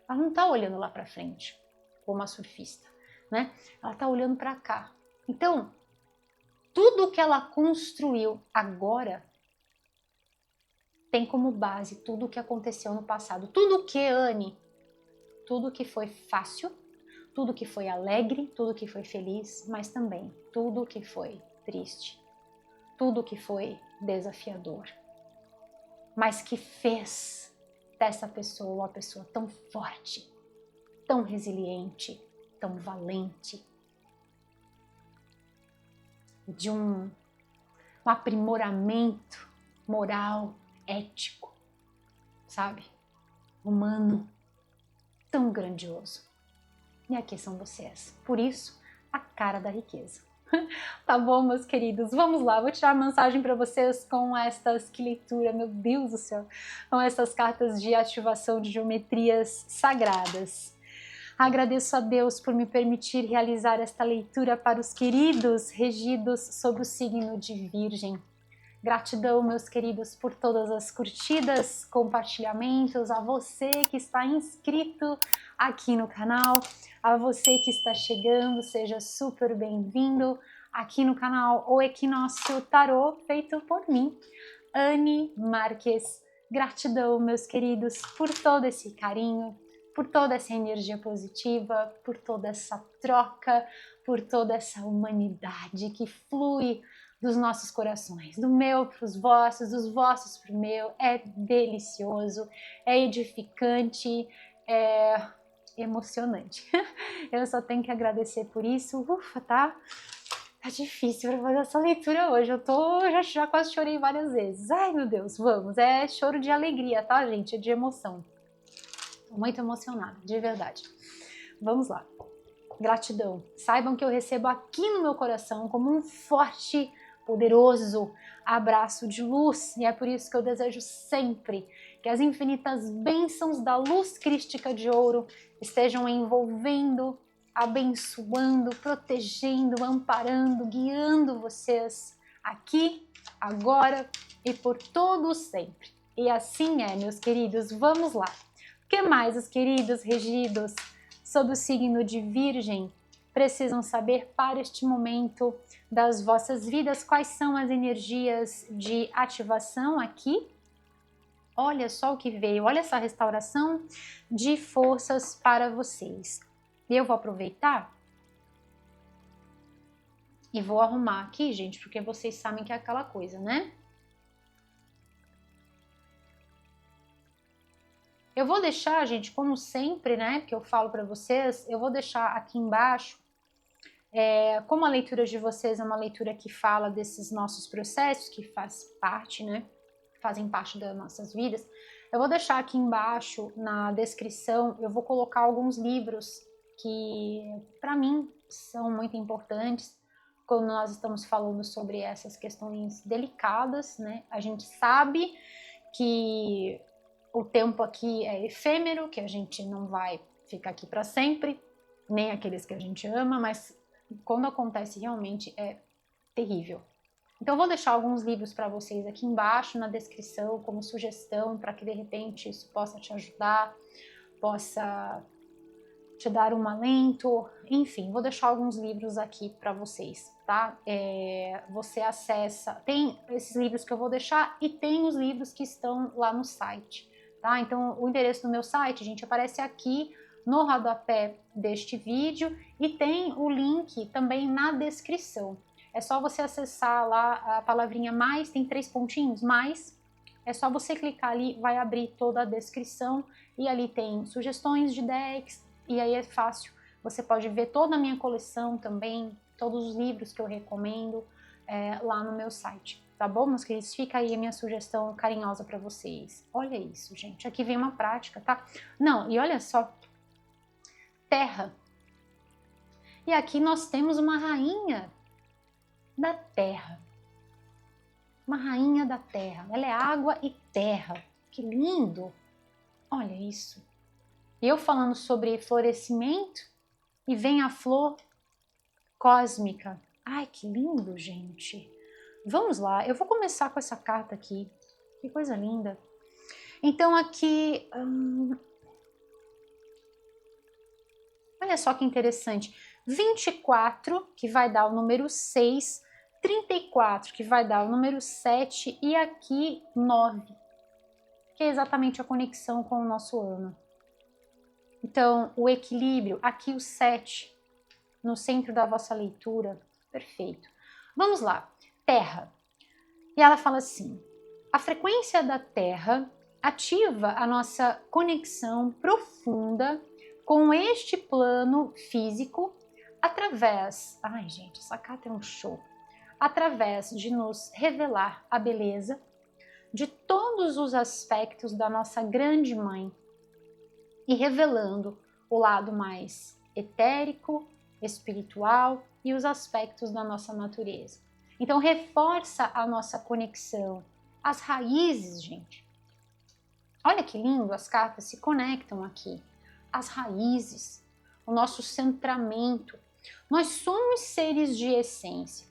Ela não está olhando lá para frente, como a surfista, né? Ela está olhando para cá. Então, tudo que ela construiu agora tem como base tudo o que aconteceu no passado. Tudo que, Anne, tudo que foi fácil, tudo que foi alegre, tudo que foi feliz, mas também tudo que foi triste, tudo que foi desafiador, mas que fez dessa pessoa uma pessoa tão forte, tão resiliente, tão valente, de um aprimoramento moral, ético, sabe? Humano, tão grandioso. E aqui são vocês. Por isso, a cara da riqueza. Tá bom, meus queridos? Vamos lá, vou tirar a mensagem para vocês com estas, que leitura, meu Deus do céu, com essas cartas de ativação de geometrias sagradas. Agradeço a Deus por me permitir realizar esta leitura para os queridos regidos sob o signo de Virgem. Gratidão, meus queridos, por todas as curtidas, compartilhamentos, a você que está inscrito aqui no canal, a você que está chegando, seja super bem-vindo aqui no canal O Equinócio Tarô, feito por mim, Anne Marques. Gratidão, meus queridos, por todo esse carinho, por toda essa energia positiva, por toda essa troca, por toda essa humanidade que flui dos nossos corações, do meu para os vossos, dos vossos para o meu. É delicioso, é edificante, é emocionante. Eu só tenho que agradecer por isso. Ufa, tá difícil para fazer essa leitura hoje. Já quase chorei várias vezes. Ai, meu Deus, vamos. É choro de alegria, tá, gente? É de emoção. Tô muito emocionada, de verdade. Vamos lá. Gratidão. Saibam que eu recebo aqui no meu coração como um forte, poderoso abraço de luz, e é por isso que eu desejo sempre que as infinitas bênçãos da luz crística de ouro estejam envolvendo, abençoando, protegendo, amparando, guiando vocês aqui, agora e por todo sempre. E assim é, meus queridos. Vamos lá. O que mais os queridos regidos sob o signo de Virgem precisam saber para este momento das vossas vidas? Quais são as energias de ativação aqui? Olha só o que veio, olha essa restauração de forças para vocês. Eu vou aproveitar e vou arrumar aqui, gente, porque vocês sabem que é aquela coisa, né? Eu vou deixar, gente, como sempre, né, que eu falo para vocês, eu vou deixar aqui embaixo, como a leitura de vocês é uma leitura que fala desses nossos processos, que faz parte, né, fazem parte das nossas vidas, eu vou deixar aqui embaixo na descrição, eu vou colocar alguns livros que, para mim, são muito importantes quando nós estamos falando sobre essas questões delicadas, né, a gente sabe que o tempo aqui é efêmero, que a gente não vai ficar aqui para sempre, nem aqueles que a gente ama, mas quando acontece realmente é terrível. Então, eu vou deixar alguns livros para vocês aqui embaixo na descrição, como sugestão, para que de repente isso possa te ajudar, possa te dar um alento, enfim, vou deixar alguns livros aqui para vocês, tá? Você acessa, tem esses livros que eu vou deixar e tem os livros que estão lá no site, tá? Então, o endereço do meu site, gente, aparece aqui no rodapé deste vídeo e tem o link também na descrição. É só você acessar lá a palavrinha mais, tem 3 pontinhos, mais. É só você clicar ali, vai abrir toda a descrição e ali tem sugestões de decks e aí é fácil. Você pode ver toda a minha coleção também, todos os livros que eu recomendo lá no meu site. Tá bom, meus queridos? Fica aí a minha sugestão carinhosa para vocês. Olha isso, gente. Aqui vem uma prática, tá? Não, e olha só. Terra. E aqui nós temos uma rainha da terra. Uma rainha da terra. Ela é água e terra. Que lindo! Olha isso. Eu falando sobre florescimento e vem a flor cósmica. Ai, que lindo, gente. Vamos lá, eu vou começar com essa carta aqui. Que coisa linda. Então aqui... olha só que interessante. 24, que vai dar o número 6, 34, que vai dar o número 7, e aqui 9, que é exatamente a conexão com o nosso ano. Então, o equilíbrio, aqui o 7, no centro da vossa leitura, perfeito. Vamos lá, Terra. E ela fala assim, a frequência da Terra ativa a nossa conexão profunda com este plano físico através, ai gente, essa carta é um show, através de nos revelar a beleza de todos os aspectos da nossa grande mãe e revelando o lado mais etérico, espiritual e os aspectos da nossa natureza. Então reforça a nossa conexão, as raízes, gente. Olha que lindo, as cartas se conectam aqui. As raízes, o nosso centramento. Nós somos seres de essência.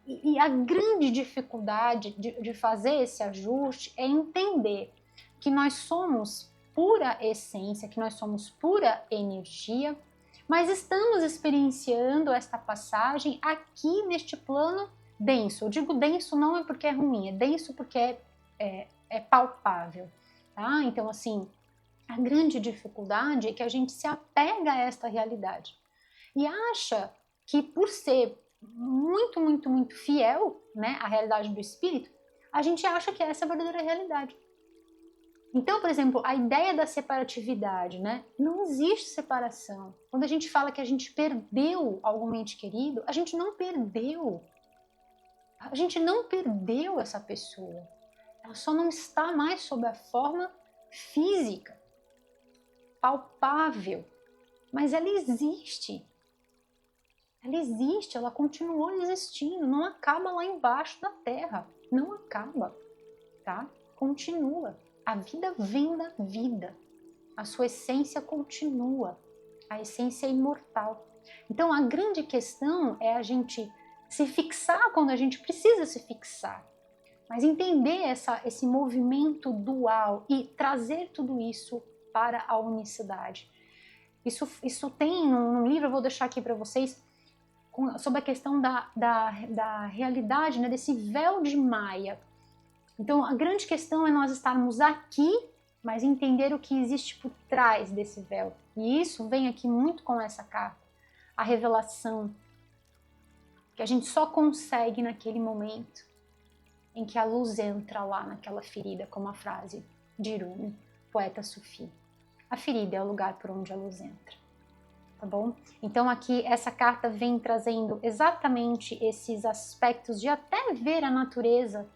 E a grande dificuldade de fazer esse ajuste é entender que nós somos pura essência, que nós somos pura energia, mas estamos experienciando esta passagem aqui neste plano denso. Eu digo denso não é porque é ruim, é denso porque é palpável, tá? Então, assim, a grande dificuldade é que a gente se apega a esta realidade e acha que por ser muito, muito, muito fiel, né, à realidade do espírito, a gente acha que essa é a verdadeira realidade. Então, por exemplo, a ideia da separatividade, né? Não existe separação. Quando a gente fala que a gente perdeu algum ente querido, a gente não perdeu. A gente não perdeu essa pessoa. Ela só não está mais sob a forma física, palpável. Mas ela existe. Ela existe, ela continuou existindo. Não acaba lá embaixo da terra. Não acaba, tá? Continua. A vida vem da vida, a sua essência continua, a essência é imortal. Então a grande questão é a gente se fixar quando a gente precisa se fixar, mas entender esse movimento dual e trazer tudo isso para a unicidade. Isso tem num livro, eu vou deixar aqui para vocês, sobre a questão da realidade, né, desse véu de Maia. Então, a grande questão é nós estarmos aqui, mas entender o que existe por trás desse véu. E isso vem aqui muito com essa carta, a revelação, que a gente só consegue naquele momento em que a luz entra lá naquela ferida, como a frase de Rumi, poeta sufi. A ferida é o lugar por onde a luz entra, tá bom? Então aqui essa carta vem trazendo exatamente esses aspectos de até ver a natureza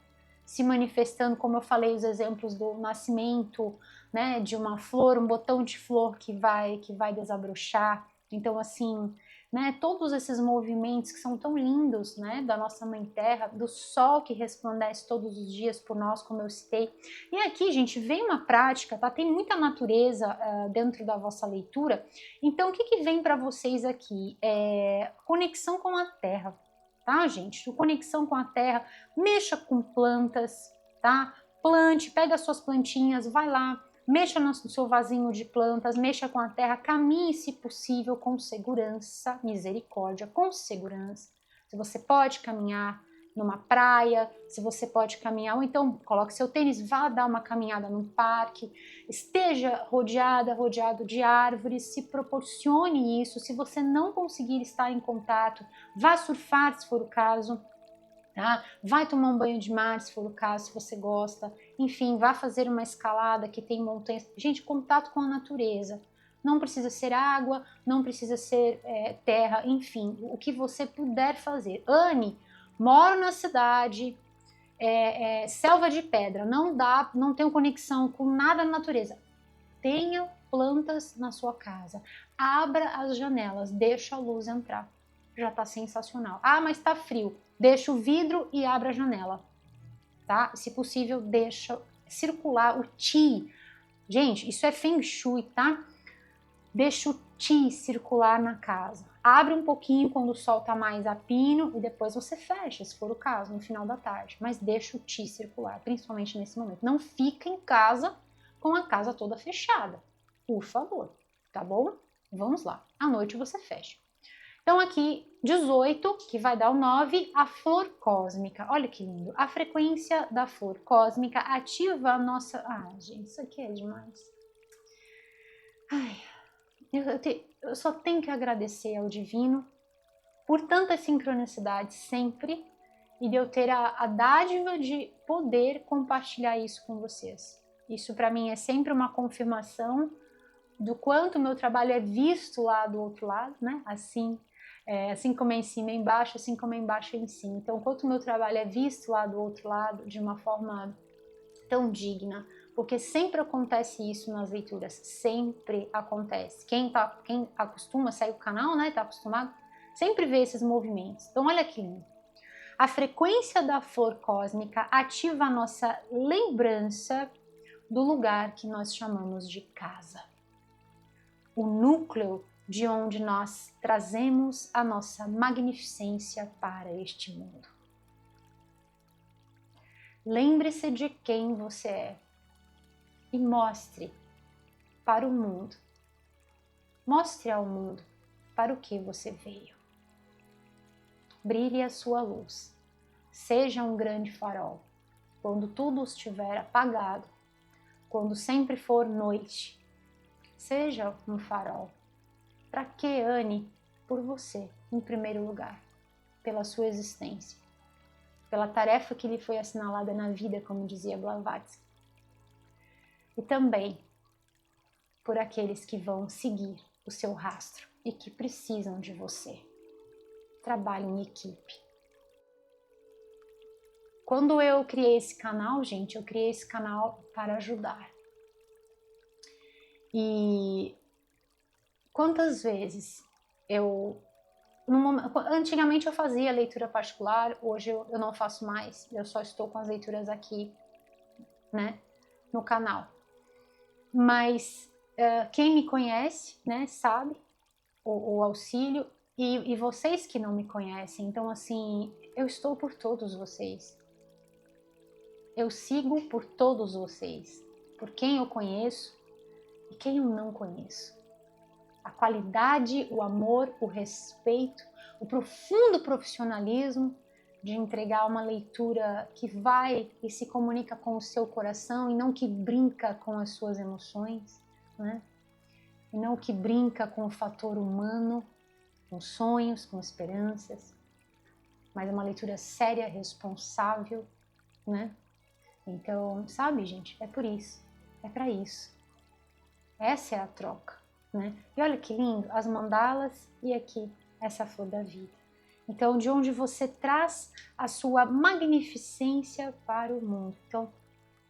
se manifestando, como eu falei, os exemplos do nascimento, né, de uma flor, um botão de flor que vai desabrochar. Então, assim, né, todos esses movimentos que são tão lindos, né, da nossa Mãe Terra, do sol que resplandece todos os dias por nós, como eu citei. E aqui, gente, vem uma prática, tá? Tem muita natureza dentro da vossa leitura. Então, o que vem para vocês aqui? Conexão com a Terra. tá, gente? Conexão com a terra, mexa com plantas, tá? Plante, pega as suas plantinhas, vai lá, mexa no seu vasinho de plantas, mexa com a terra, caminhe, se possível, com segurança, misericórdia, com segurança. Se você pode caminhar numa praia, se você pode caminhar, ou então coloque seu tênis, vá dar uma caminhada num parque, esteja rodeado de árvores, se proporcione isso. Se você não conseguir estar em contato, vá surfar se for o caso, tá? Vai tomar um banho de mar se for o caso, se você gosta, enfim, vá fazer uma escalada que tem montanhas. Gente, contato com a natureza. Não precisa ser água, não precisa ser terra, enfim, o que você puder fazer. Anne, moro na cidade, selva de pedra, não tenho conexão com nada na natureza. Tenha plantas na sua casa, abra as janelas, deixa a luz entrar. Já tá sensacional. Ah, mas tá frio. Deixa o vidro e abre a janela, tá? Se possível, deixa circular o Qi. Gente, isso é Feng Shui, tá? Deixa o Qi circular na casa. Abre um pouquinho quando o sol tá mais a pino e depois você fecha, se for o caso, no final da tarde. Mas deixa o Qi circular, principalmente nesse momento. Não fica em casa com a casa toda fechada, por favor, tá bom? Vamos lá. À noite você fecha. Então aqui, 18, que vai dar o 9, a flor cósmica. Olha que lindo. A frequência da flor cósmica ativa a nossa... Ah, gente, isso aqui é demais. Ai, eu só tenho que agradecer ao divino por tantas sincronicidades sempre e de eu ter a dádiva de poder compartilhar isso com vocês. Isso para mim é sempre uma confirmação do quanto o meu trabalho é visto lá do outro lado, né? Assim como é em cima é embaixo, assim como é embaixo é em cima. Então, quanto o meu trabalho é visto lá do outro lado de uma forma tão digna, porque sempre acontece isso nas leituras, sempre acontece. Quem acostuma, segue o canal, né? Tá acostumado, sempre vê esses movimentos. Então, olha que lindo. A frequência da flor cósmica ativa a nossa lembrança do lugar que nós chamamos de casa. O núcleo de onde nós trazemos a nossa magnificência para este mundo. Lembre-se de quem você é e mostre para o mundo. Mostre ao mundo para o que você veio. Brilhe a sua luz. Seja um grande farol. Quando tudo estiver apagado, quando sempre for noite, seja um farol. Para que, Anne? Por você, em primeiro lugar, pela sua existência, pela tarefa que lhe foi assinalada na vida, como dizia Blavatsky. E também por aqueles que vão seguir o seu rastro e que precisam de você. Trabalhe em equipe. Quando eu criei esse canal, gente, eu criei esse canal para ajudar. E quantas vezes antigamente eu fazia leitura particular, hoje eu não faço mais, eu só estou com as leituras aqui, né, no canal. Mas quem me conhece, né, sabe o auxílio, e vocês que não me conhecem, então assim, eu estou por todos vocês. Eu sigo por todos vocês, por quem eu conheço e quem eu não conheço. A qualidade, o amor, o respeito, o profundo profissionalismo de entregar uma leitura que vai e se comunica com o seu coração e não que brinca com as suas emoções, né? E não que brinca com o fator humano, com sonhos, com esperanças, mas é uma leitura séria, responsável, né? Então, sabe, gente, é por isso, é para isso. Essa é a troca, né? E olha que lindo, as mandalas e aqui essa flor da vida. Então, de onde você traz a sua magnificência para o mundo. Então,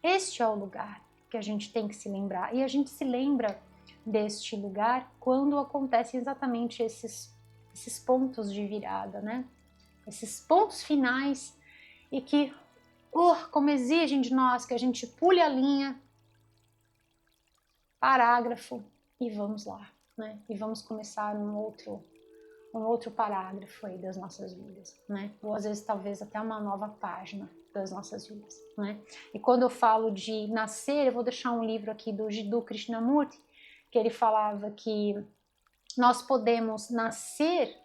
este é o lugar que a gente tem que se lembrar. E a gente se lembra deste lugar quando acontecem exatamente esses pontos de virada, né? Esses pontos finais e que, como exigem de nós que a gente pule a linha, parágrafo e vamos lá, né? E vamos começar um um outro parágrafo aí das nossas vidas, né? Ou às vezes talvez até uma nova página das nossas vidas, né? E quando eu falo de nascer, eu vou deixar um livro aqui do Jiddu Krishnamurti, que ele falava que nós podemos nascer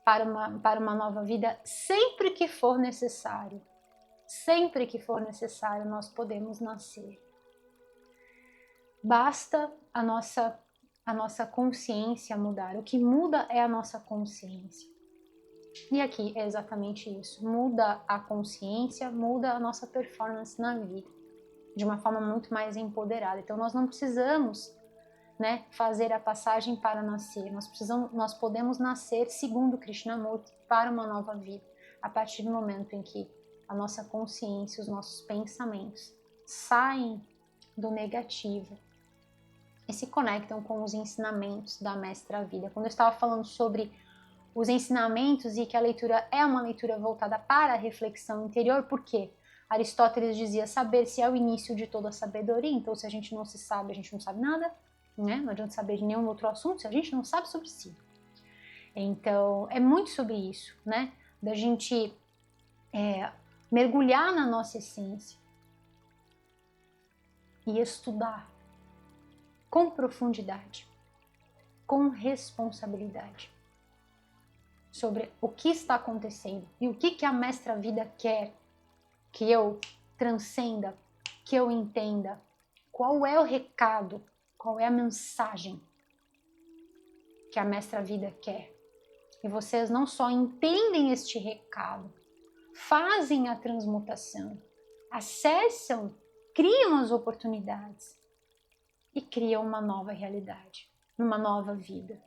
para uma nova vida sempre que for necessário. Sempre que for necessário, nós podemos nascer. Basta a nossa consciência mudar. O que muda é a nossa consciência. E aqui é exatamente isso. Muda a consciência, muda a nossa performance na vida. De uma forma muito mais empoderada. Então nós não precisamos, né, fazer a passagem para nascer. Nós podemos nascer, segundo Krishnamurti, para uma nova vida. A partir do momento em que a nossa consciência, os nossos pensamentos saem do negativo e se conectam com os ensinamentos da Mestra Vida. Quando eu estava falando sobre os ensinamentos e que a leitura é uma leitura voltada para a reflexão interior, por quê? Aristóteles dizia saber-se é o início de toda a sabedoria, então se a gente não se sabe, a gente não sabe nada, né? Não adianta saber de nenhum outro assunto se a gente não sabe sobre si. Então, é muito sobre isso, né? Da gente mergulhar na nossa essência e estudar com profundidade, com responsabilidade sobre o que está acontecendo e o que a Mestra Vida quer que eu transcenda, que eu entenda, qual é o recado, qual é a mensagem que a Mestra Vida quer. E vocês não só entendem este recado, fazem a transmutação, acessam, criam as oportunidades e criam uma nova realidade, uma nova vida.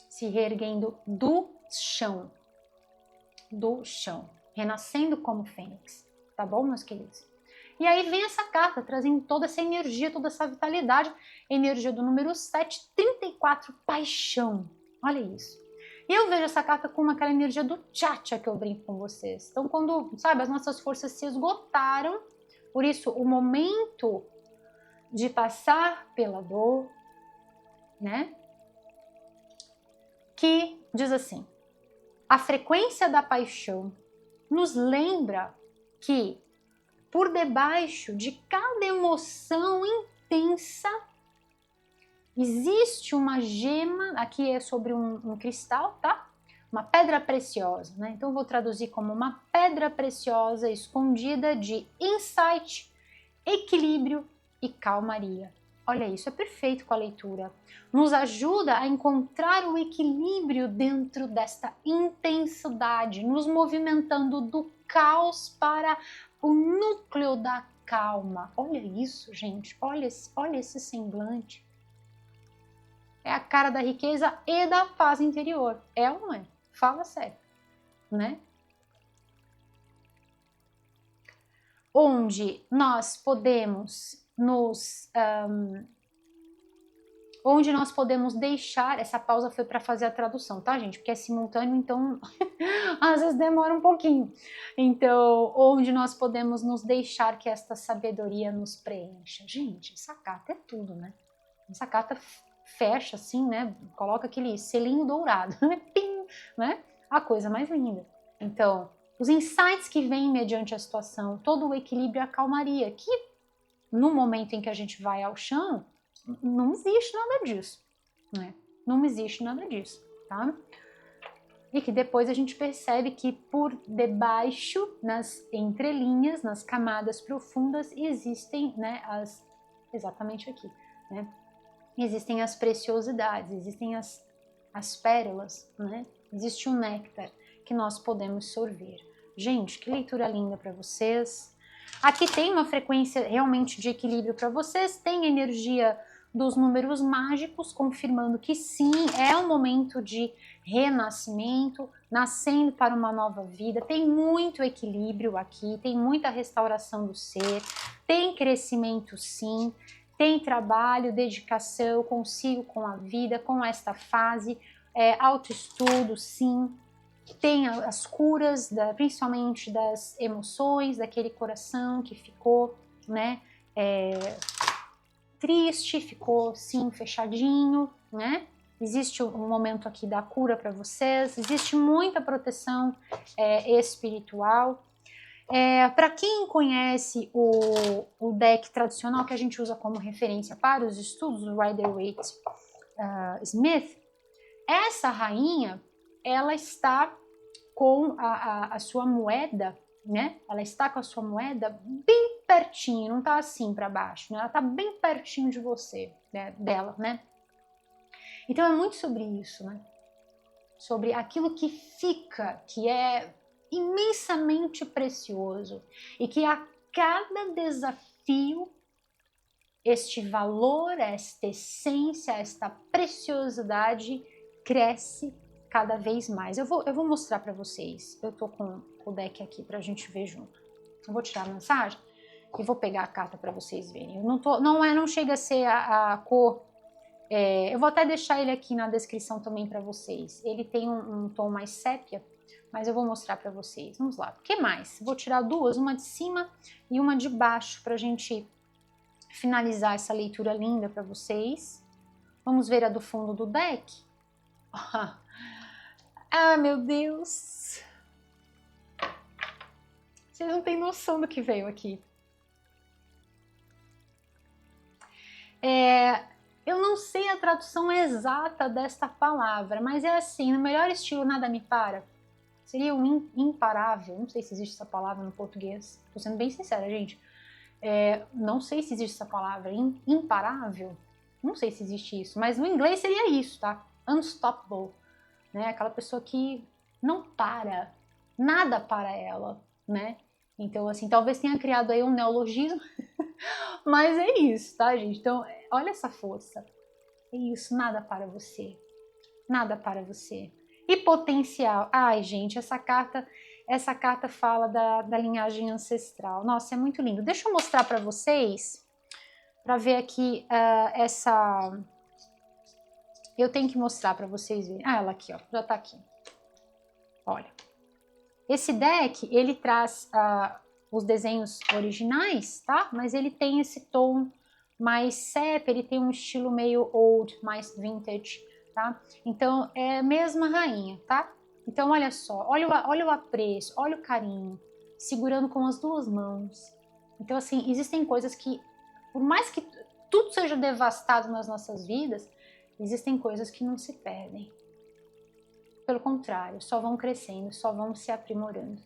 Se reerguendo do chão, renascendo como fênix, tá bom, meus queridos? E aí vem essa carta, trazendo toda essa energia, toda essa vitalidade, energia do número 734, paixão, olha isso. E eu vejo essa carta com aquela energia do tchatcha que eu brinco com vocês. Então quando, sabe, as nossas forças se esgotaram, por isso o momento de passar pela dor, né? Que diz assim, a frequência da paixão nos lembra que por debaixo de cada emoção intensa existe uma gema, aqui é sobre um cristal, tá? Uma pedra preciosa, né? Então eu vou traduzir como uma pedra preciosa escondida de insight, equilíbrio e calmaria. Olha isso, é perfeito com a leitura. Nos ajuda a encontrar o equilíbrio dentro desta intensidade, nos movimentando do caos para o núcleo da calma. Olha isso, gente, olha esse semblante. É a cara da riqueza e da paz interior. É ou não é? Fala sério, né? Onde nós podemos deixar, essa pausa foi para fazer a tradução, tá, gente? Porque é simultâneo, então às vezes demora um pouquinho. Então, onde nós podemos nos deixar que esta sabedoria nos preencha. Gente, essa carta é tudo, né? Essa carta fecha assim, né? Coloca aquele selinho dourado, pim, né? A coisa mais linda. Então, os insights que vêm mediante a situação, todo o equilíbrio e a calmaria, que no momento em que a gente vai ao chão, não existe nada disso, né? Não existe nada disso, tá? E que depois a gente percebe que por debaixo, nas entrelinhas, nas camadas profundas, existem, né, exatamente aqui, né? Existem as preciosidades, existem as pérolas, né? Existe um néctar que nós podemos sorver. Gente, que leitura linda para vocês. Aqui tem uma frequência realmente de equilíbrio para vocês, tem energia dos números mágicos, confirmando que sim, é um momento de renascimento, nascendo para uma nova vida, tem muito equilíbrio aqui, tem muita restauração do ser, tem crescimento sim, tem trabalho, dedicação consigo com a vida, com esta fase, autoestudo sim, tem as curas, principalmente das emoções, daquele coração que ficou, né, triste, ficou sim fechadinho, né? existe um momento aqui da cura para vocês, existe muita proteção espiritual. Para quem conhece o deck tradicional que a gente usa como referência para os estudos do Rider-Waite-Smith, essa rainha, ela está com a sua moeda, né? Ela está com a sua moeda bem pertinho, não está assim para baixo, né? Ela está bem pertinho de você, né? Dela, né? Então é muito sobre isso, né? Sobre aquilo que fica, que é imensamente precioso e que a cada desafio este valor, esta essência, esta preciosidade cresce cada vez mais. Eu vou mostrar para vocês. Eu tô com o deck aqui pra gente ver junto. Eu vou tirar a mensagem e vou pegar a carta para vocês verem. Eu não chega a ser a cor. Eu vou até deixar ele aqui na descrição também para vocês. Ele tem um tom mais sépia, mas eu vou mostrar para vocês. Vamos lá. O que mais? Vou tirar duas, uma de cima e uma de baixo pra gente finalizar essa leitura linda para vocês. Vamos ver a do fundo do deck. Ah, meu Deus! Vocês não têm noção do que veio aqui. Eu não sei a tradução exata desta palavra, mas é assim, no melhor estilo nada me para. Seria um imparável, não sei se existe essa palavra no português. Tô sendo bem sincera, gente. Não sei se existe essa palavra, imparável. Não sei se existe isso, mas no inglês seria isso, tá? Unstoppable, né? Aquela pessoa que não para, nada para ela, né? Então, assim, talvez tenha criado aí um neologismo, mas é isso, tá, gente? Então, olha essa força. É isso, nada para você. Nada para você. E potencial. Ai, gente, essa carta fala da linhagem ancestral. Nossa, é muito lindo. Deixa eu mostrar para vocês, para ver aqui essa... Eu tenho que mostrar para vocês verem. Ah, ela aqui, ó, já tá aqui. Olha. Esse deck, ele traz os desenhos originais, tá? Mas ele tem esse tom mais sépia, ele tem um estilo meio old, mais vintage, tá? Então, é a mesma rainha, tá? Então, olha só, olha o apreço, olha o carinho, segurando com as duas mãos. Então, assim, existem coisas que, por mais que tudo seja devastado nas nossas vidas, existem coisas que não se perdem. Pelo contrário, só vão crescendo, só vão se aprimorando.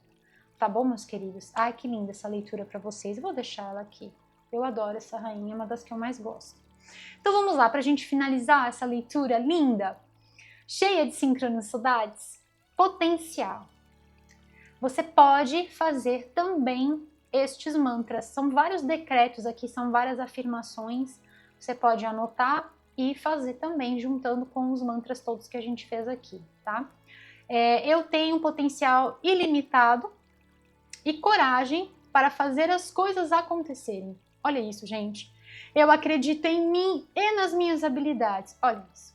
Tá bom, meus queridos? Ai, que linda essa leitura para vocês. Eu vou deixar ela aqui. Eu adoro essa rainha, é uma das que eu mais gosto. Então vamos lá, para a gente finalizar essa leitura linda, cheia de sincronicidades. Potencial. Você pode fazer também estes mantras. São vários decretos aqui, são várias afirmações. Você pode anotar e fazer também, juntando com os mantras todos que a gente fez aqui, tá? Eu tenho um potencial ilimitado e coragem para fazer as coisas acontecerem. Olha isso, gente. Eu acredito em mim e nas minhas habilidades. Olha isso.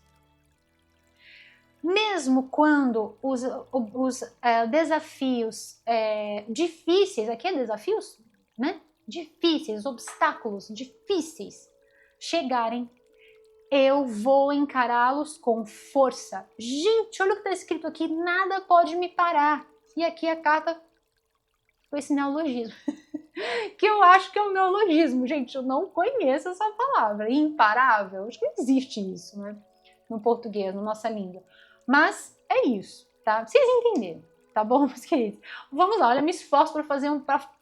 Mesmo quando os desafios difíceis, aqui é desafios, né? Difíceis, obstáculos difíceis chegarem, eu vou encará-los com força. Gente, olha o que está escrito aqui, nada pode me parar. E aqui a carta com esse neologismo, que eu acho que é um neologismo. Gente, eu não conheço essa palavra, imparável. Acho que não existe isso, né? No português, na nossa língua. Mas é isso, tá? Vocês entenderam, tá bom, meus queridos? Vamos lá, olha, me esforço para fazer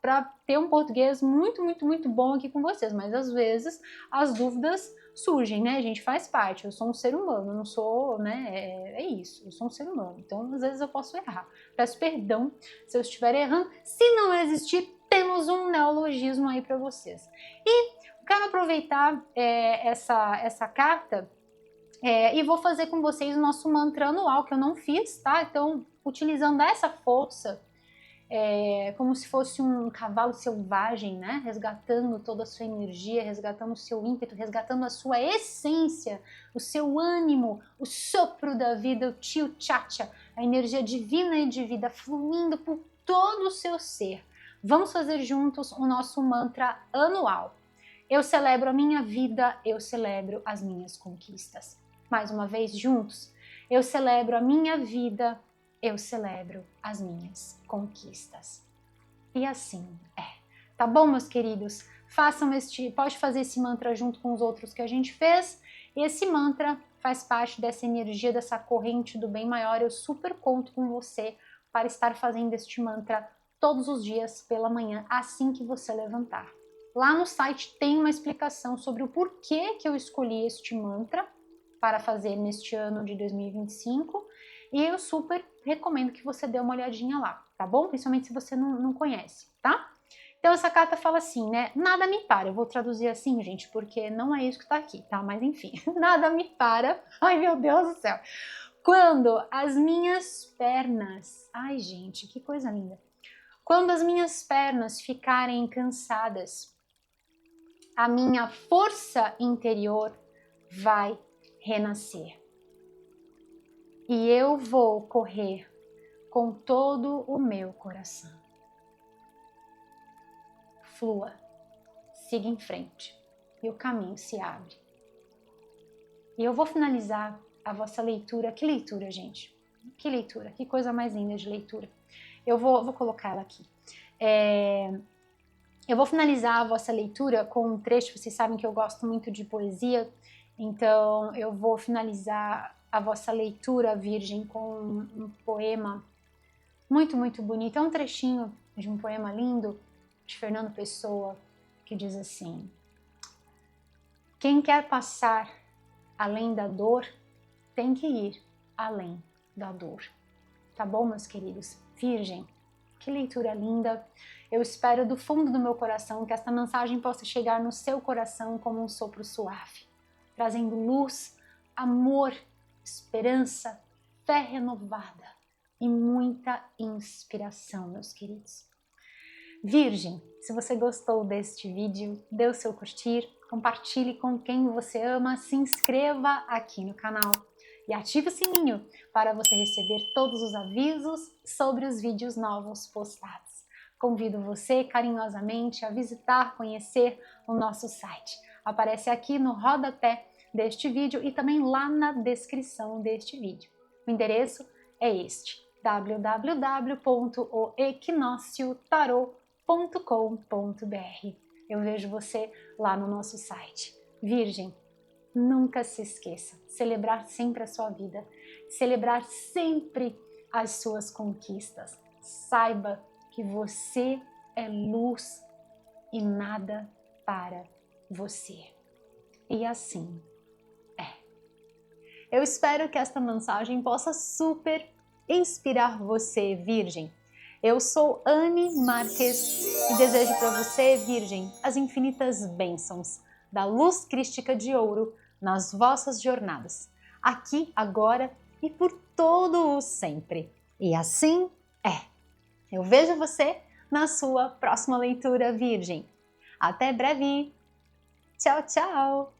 para ter um português muito, muito, muito bom aqui com vocês, mas às vezes as dúvidas surgem, né? A gente faz parte, eu sou um ser humano, eu não sou, né? É isso, eu sou um ser humano, então às vezes eu posso errar. Peço perdão se eu estiver errando. Se não existir, temos um neologismo aí para vocês. E quero aproveitar essa carta e vou fazer com vocês o nosso mantra anual, que eu não fiz, tá? Então, utilizando essa força, como se fosse um cavalo selvagem, né? Resgatando toda a sua energia, resgatando o seu ímpeto, resgatando a sua essência, o seu ânimo, o sopro da vida, o tio chacha, a energia divina e de vida fluindo por todo o seu ser. Vamos fazer juntos o nosso mantra anual. Eu celebro a minha vida, eu celebro as minhas conquistas. mais uma vez juntos? Eu celebro a minha vida, eu celebro as minhas conquistas. E assim é. Tá bom, meus queridos? Pode fazer esse mantra junto com os outros que a gente fez. Esse mantra faz parte dessa energia, dessa corrente do bem maior. Eu super conto com você para estar fazendo este mantra todos os dias pela manhã, assim que você levantar. Lá no site tem uma explicação sobre o porquê que eu escolhi este mantra para fazer neste ano de 2025 e eu super recomendo que você dê uma olhadinha lá, tá bom? Principalmente se você não conhece, tá? Então essa carta fala assim, né? Nada me para. Eu vou traduzir assim, gente, porque não é isso que tá aqui, tá? Mas enfim, nada me para. Ai, meu Deus do céu. Quando as minhas pernas... Ai, gente, que coisa linda. Quando as minhas pernas ficarem cansadas, a minha força interior vai renascer. E eu vou correr com todo o meu coração. Flua, siga em frente e o caminho se abre. E eu vou finalizar a vossa leitura. Que leitura, gente? Que leitura, que coisa mais linda de leitura. Eu vou colocar ela aqui. Eu vou finalizar a vossa leitura com um trecho. Vocês sabem que eu gosto muito de poesia, então eu vou finalizar a vossa leitura, Virgem, com um poema muito, muito bonito. É um trechinho de um poema lindo de Fernando Pessoa, que diz assim: quem quer passar além da dor, tem que ir além da dor. Tá bom, meus queridos? Virgem, que leitura linda. Eu espero do fundo do meu coração que esta mensagem possa chegar no seu coração como um sopro suave, trazendo luz, amor, esperança, fé renovada e muita inspiração, meus queridos. Virgem, se você gostou deste vídeo, dê o seu curtir, compartilhe com quem você ama, se inscreva aqui no canal e ative o sininho para você receber todos os avisos sobre os vídeos novos postados. Convido você carinhosamente a visitar, conhecer o nosso site. Aparece aqui no rodapé deste vídeo e também lá na descrição deste vídeo. O endereço é este: www.equinociotarot.com.br. Eu vejo você lá no nosso site. Virgem, nunca se esqueça, celebrar sempre a sua vida, celebrar sempre as suas conquistas. Saiba que você é luz e nada para você. E assim é. Eu espero que esta mensagem possa super inspirar você, Virgem. Eu sou Anne Marques e desejo para você, Virgem, as infinitas bênçãos da luz crística de ouro nas vossas jornadas, aqui, agora e por todo o sempre. E assim é. Eu vejo você na sua próxima leitura, Virgem. Até breve! Tchau, tchau!